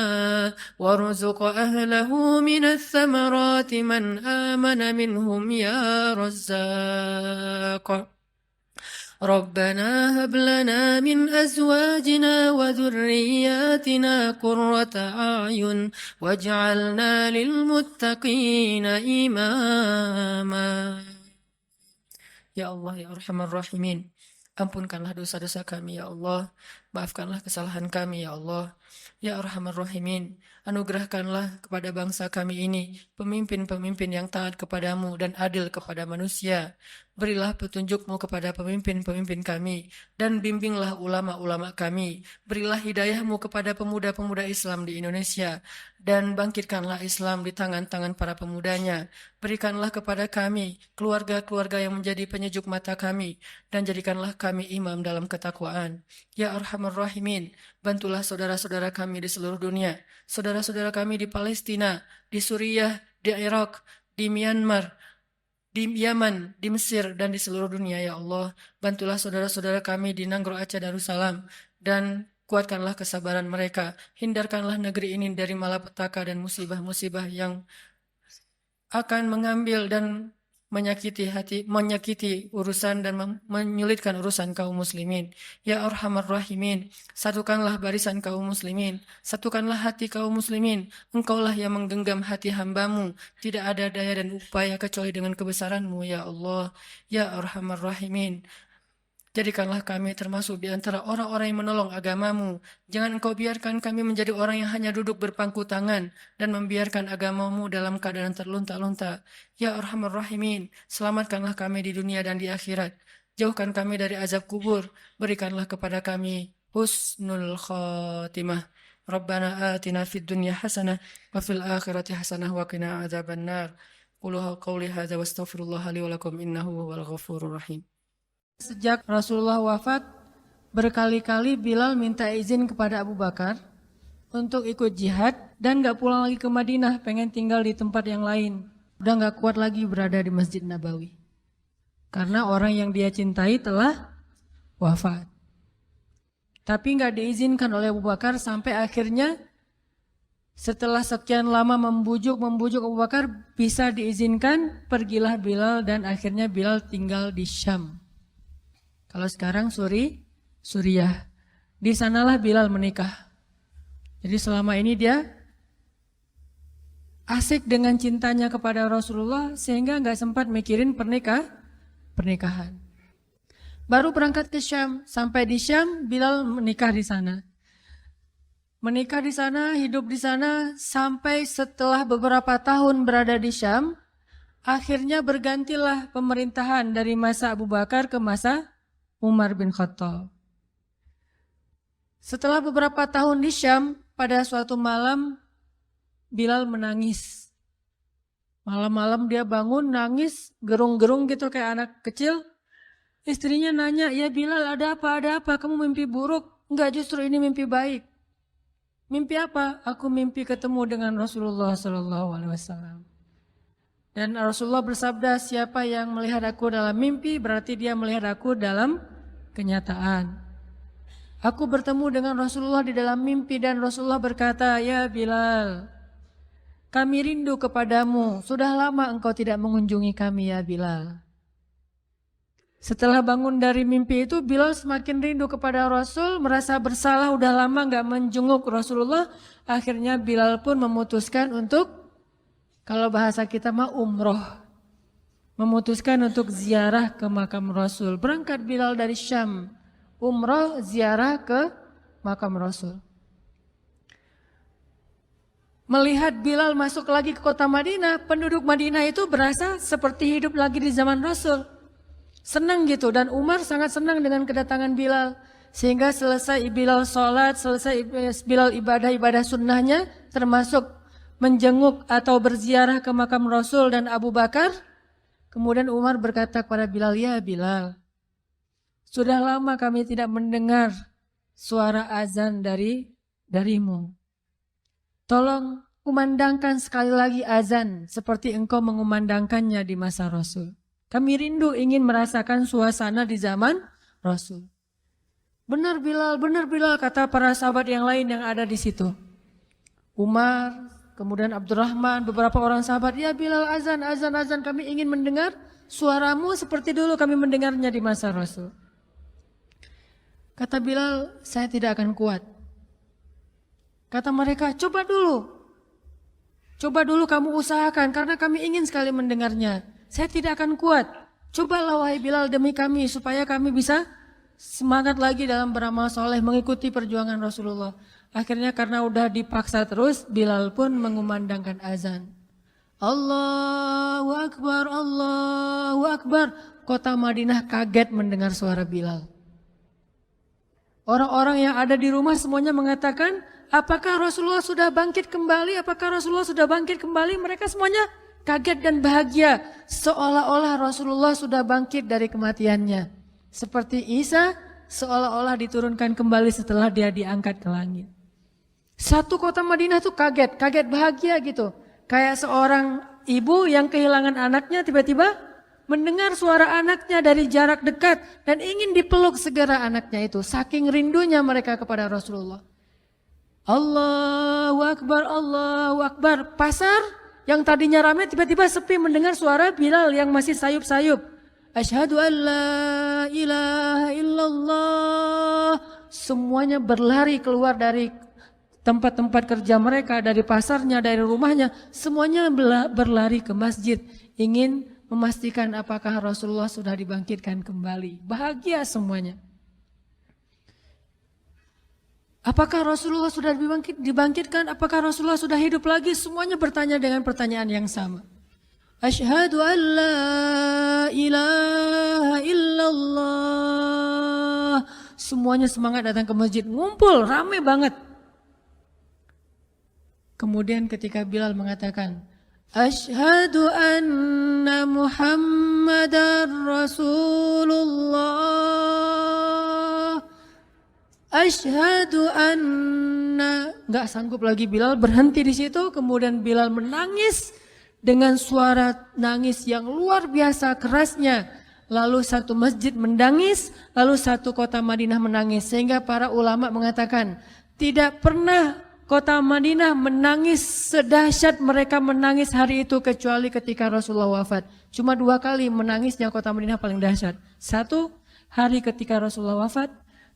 وارزق أهله من الثمرات من آمن منهم يا رزاق. ربنا هب لنا من أزواجنا وذرياتنا قرة أعين واجعلنا للمتقين إماما. Ya Allah, ya Arhamar Rahimin, ampunkanlah dosa-dosa kami ya Allah, maafkanlah kesalahan kami ya Allah. Ya Arhamar Rahimin, anugerahkanlah kepada bangsa kami ini pemimpin-pemimpin yang taat kepadamu dan adil kepada manusia. Berilah petunjuk-Mu kepada pemimpin-pemimpin kami dan bimbinglah ulama-ulama kami. Berilah hidayah-Mu kepada pemuda-pemuda Islam di Indonesia dan bangkitkanlah Islam di tangan-tangan para pemudanya. Berikanlah kepada kami keluarga-keluarga yang menjadi penyejuk mata kami dan jadikanlah kami imam dalam ketakwaan. Ya Arhamar Rahimin, bantulah saudara-saudara kami di seluruh dunia, saudara-saudara kami di Palestina, di Suriah, di Irak, di Myanmar, di Yaman, di Mesir, dan di seluruh dunia ya Allah. Bantulah saudara-saudara kami di Nanggro Aceh Darussalam dan kuatkanlah kesabaran mereka. Hindarkanlah negeri ini dari malapetaka dan musibah-musibah yang akan mengambil dan menyakiti urusan dan menyulitkan urusan kaum muslimin. Ya Arhamar Rahimin, satukanlah barisan kaum muslimin, satukanlah hati kaum muslimin. Engkaulah yang menggenggam hati hambamu, tidak ada daya dan upaya kecuali dengan kebesaranmu ya Allah. Ya Arhamar Rahimin, jadikanlah kami termasuk di antara orang-orang yang menolong agamamu. Jangan engkau biarkan kami menjadi orang yang hanya duduk berpangku tangan dan membiarkan agamamu dalam keadaan terlunta-lunta. Ya Arhamar Rahimin, selamatkanlah kami di dunia dan di akhirat. Jauhkan kami dari azab kubur. Berikanlah kepada kami husnul khatimah. Rabbana atina fid dunya hasanah wa fil akhirati hasanah wa qina adzabannar. Qulu qawli hadza wastaghfirullah li wa lakum innahu huwal ghafurur rahim. Sejak Rasulullah wafat, berkali-kali Bilal minta izin kepada Abu Bakar untuk ikut jihad dan gak pulang lagi ke Madinah, pengen tinggal di tempat yang lain. Udah gak kuat lagi berada di Masjid Nabawi. Karena orang yang dia cintai telah wafat. Tapi gak diizinkan oleh Abu Bakar sampai akhirnya setelah sekian lama membujuk Abu Bakar bisa diizinkan, pergilah Bilal dan akhirnya Bilal tinggal di Syam. Kalau sekarang Suriah. Di sanalah Bilal menikah. Jadi selama ini dia asik dengan cintanya kepada Rasulullah sehingga nggak sempat mikirin pernikahan. Baru berangkat ke Syam, sampai di Syam Bilal menikah di sana. Menikah di sana, hidup di sana sampai setelah beberapa tahun berada di Syam, akhirnya bergantilah pemerintahan dari masa Abu Bakar ke masa Umar bin Khattab. Setelah beberapa tahun di Syam, pada suatu malam Bilal menangis. Malam-malam dia bangun nangis, gerung-gerung gitu kayak anak kecil. Istrinya nanya, "Ya Bilal, ada apa? Ada apa? Kamu mimpi buruk?" "Enggak, justru ini mimpi baik." "Mimpi apa?" "Aku mimpi ketemu dengan Rasulullah SAW." Dan Rasulullah bersabda, "Siapa yang melihat aku dalam mimpi, berarti dia melihat aku dalam kenyataan." Aku bertemu dengan Rasulullah di dalam mimpi dan Rasulullah berkata, "Ya Bilal, kami rindu kepadamu. Sudah lama engkau tidak mengunjungi kami ya Bilal." Setelah bangun dari mimpi itu, Bilal semakin rindu kepada Rasul, merasa bersalah udah lama gak menjenguk Rasulullah. Akhirnya Bilal pun memutuskan untuk, kalau bahasa kita mah umroh, memutuskan untuk ziarah ke makam Rasul. Berangkat Bilal dari Syam, umroh ziarah ke makam Rasul. Melihat Bilal masuk lagi ke kota Madinah, penduduk Madinah itu berasa seperti hidup lagi di zaman Rasul. Senang gitu, dan Umar sangat senang dengan kedatangan Bilal. Sehingga selesai Bilal sholat, selesai Bilal ibadah-ibadah sunnahnya, termasuk menjenguk atau berziarah ke makam Rasul dan Abu Bakar. Kemudian Umar berkata kepada Bilal, "Ya Bilal, sudah lama kami tidak mendengar suara azan darimu. Tolong kumandangkan sekali lagi azan seperti engkau mengumandangkannya di masa Rasul. Kami rindu ingin merasakan suasana di zaman Rasul." Benar Bilal, kata para sahabat yang lain yang ada di situ. Umar, kemudian Abdurrahman, beberapa orang sahabat, "Ya Bilal, azan, kami ingin mendengar suaramu seperti dulu kami mendengarnya di masa Rasul." Kata Bilal, "Saya tidak akan kuat." Kata mereka, coba dulu kamu usahakan karena kami ingin sekali mendengarnya. Saya tidak akan kuat. Cobalah wahai Bilal demi kami supaya kami bisa semangat lagi dalam beramal soleh mengikuti perjuangan Rasulullah. Akhirnya karena udah dipaksa terus, Bilal pun mengumandangkan azan. Allahu Akbar, Allahu Akbar. Kota Madinah kaget mendengar suara Bilal. Orang-orang yang ada di rumah semuanya mengatakan, apakah Rasulullah sudah bangkit kembali? Apakah Rasulullah sudah bangkit kembali? Mereka semuanya kaget dan bahagia. Seolah-olah Rasulullah sudah bangkit dari kematiannya. Seperti Isa seolah-olah diturunkan kembali setelah dia diangkat ke langit. Satu kota Madinah tuh kaget bahagia gitu. Kayak seorang ibu yang kehilangan anaknya tiba-tiba mendengar suara anaknya dari jarak dekat dan ingin dipeluk segera anaknya itu. Saking rindunya mereka kepada Rasulullah. Allahu Akbar, Allahu Akbar. Pasar yang tadinya ramai tiba-tiba sepi mendengar suara Bilal yang masih sayup-sayup. Asyhadu an la ilaha illallah. Semuanya berlari keluar dari tempat-tempat kerja mereka, dari pasarnya, dari rumahnya. Semuanya berlari ke masjid. Ingin memastikan apakah Rasulullah sudah dibangkitkan kembali. Bahagia semuanya. Apakah Rasulullah sudah dibangkitkan? Apakah Rasulullah sudah hidup lagi? Semuanya bertanya dengan pertanyaan yang sama. Asyhadu an la ilaha illallah. Semuanya semangat datang ke masjid. Ngumpul, rame banget. Kemudian ketika Bilal mengatakan, Asyhadu anna Muhammadar Rasulullah. Asyhadu anna. Gak sanggup lagi Bilal, berhenti di situ. Kemudian Bilal menangis dengan suara nangis yang luar biasa kerasnya. Lalu satu masjid menangis, lalu satu kota Madinah menangis. Sehingga para ulama mengatakan, tidak pernah kota Madinah menangis sedahsyat mereka menangis hari itu kecuali ketika Rasulullah wafat. Cuma 2 kali menangisnya kota Madinah paling dahsyat. 1 hari ketika Rasulullah wafat.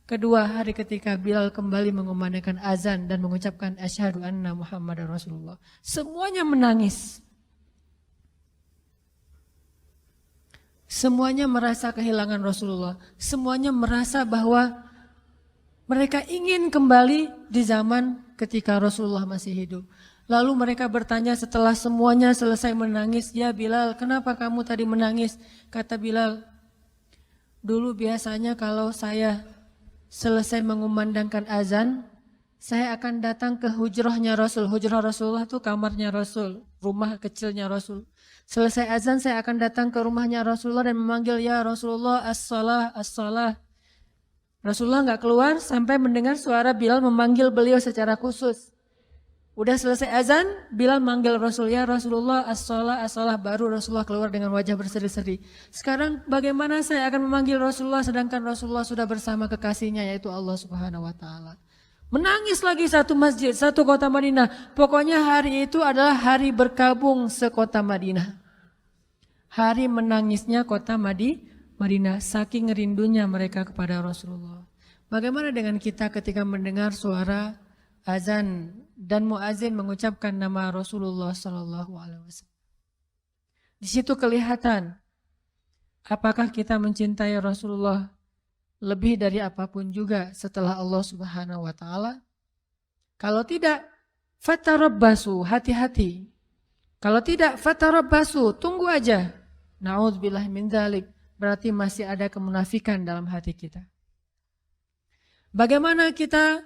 Kedua hari ketika Bilal kembali mengumandangkan azan dan mengucapkan asyhadu anna Muhammadar Rasulullah. Semuanya menangis. Semuanya merasa kehilangan Rasulullah. Semuanya merasa bahwa mereka ingin kembali di zaman ketika Rasulullah masih hidup. Lalu mereka bertanya setelah semuanya selesai menangis, ya Bilal, kenapa kamu tadi menangis? Kata Bilal, dulu biasanya kalau saya selesai mengumandangkan azan, saya akan datang ke hujrahnya Rasul. Hujrah Rasulullah itu kamarnya Rasul, rumah kecilnya Rasul. Selesai azan saya akan datang ke rumahnya Rasulullah dan memanggil, ya Rasulullah as-salah, as-salah. Rasulullah nggak keluar sampai mendengar suara Bilal memanggil beliau secara khusus. Udah selesai azan, Bilal manggil Rasul, ya Rasulullah as-salah, as-salah. Baru Rasulullah keluar dengan wajah berseri-seri. Sekarang bagaimana saya akan memanggil Rasulullah sedangkan Rasulullah sudah bersama kekasihnya yaitu Allah Subhanahu wa Ta'ala. Menangis lagi satu masjid, satu kota Madinah. Pokoknya hari itu adalah hari berkabung sekota Madinah. Hari menangisnya kota Madinah, saking rindunya mereka kepada Rasulullah. Bagaimana dengan kita ketika mendengar suara azan dan muazin mengucapkan nama Rasulullah Sallallahu Alaihi Wasallam? Di situ kelihatan apakah kita mencintai Rasulullah lebih dari apapun juga setelah Allah Subhanahu Wa Taala. Kalau tidak, fatarabbasu, hati-hati. Kalau tidak, fatarabbasu, tunggu aja. Na'udzubillah min dzalik. Berarti masih ada kemunafikan dalam hati kita. Bagaimana kita,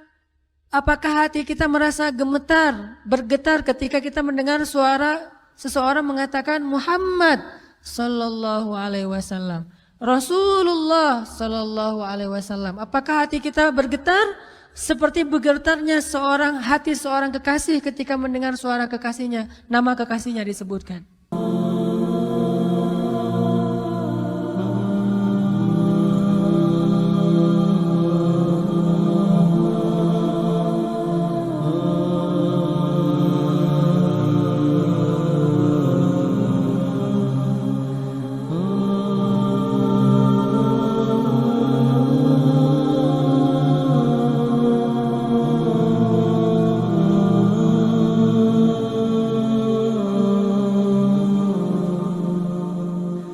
apakah hati kita merasa gemetar, bergetar ketika kita mendengar suara seseorang mengatakan Muhammad sallallahu alaihi wasallam, Rasulullah sallallahu alaihi wasallam. Apakah hati kita bergetar seperti bergetarnya hati seorang kekasih ketika mendengar suara kekasihnya, nama kekasihnya disebutkan?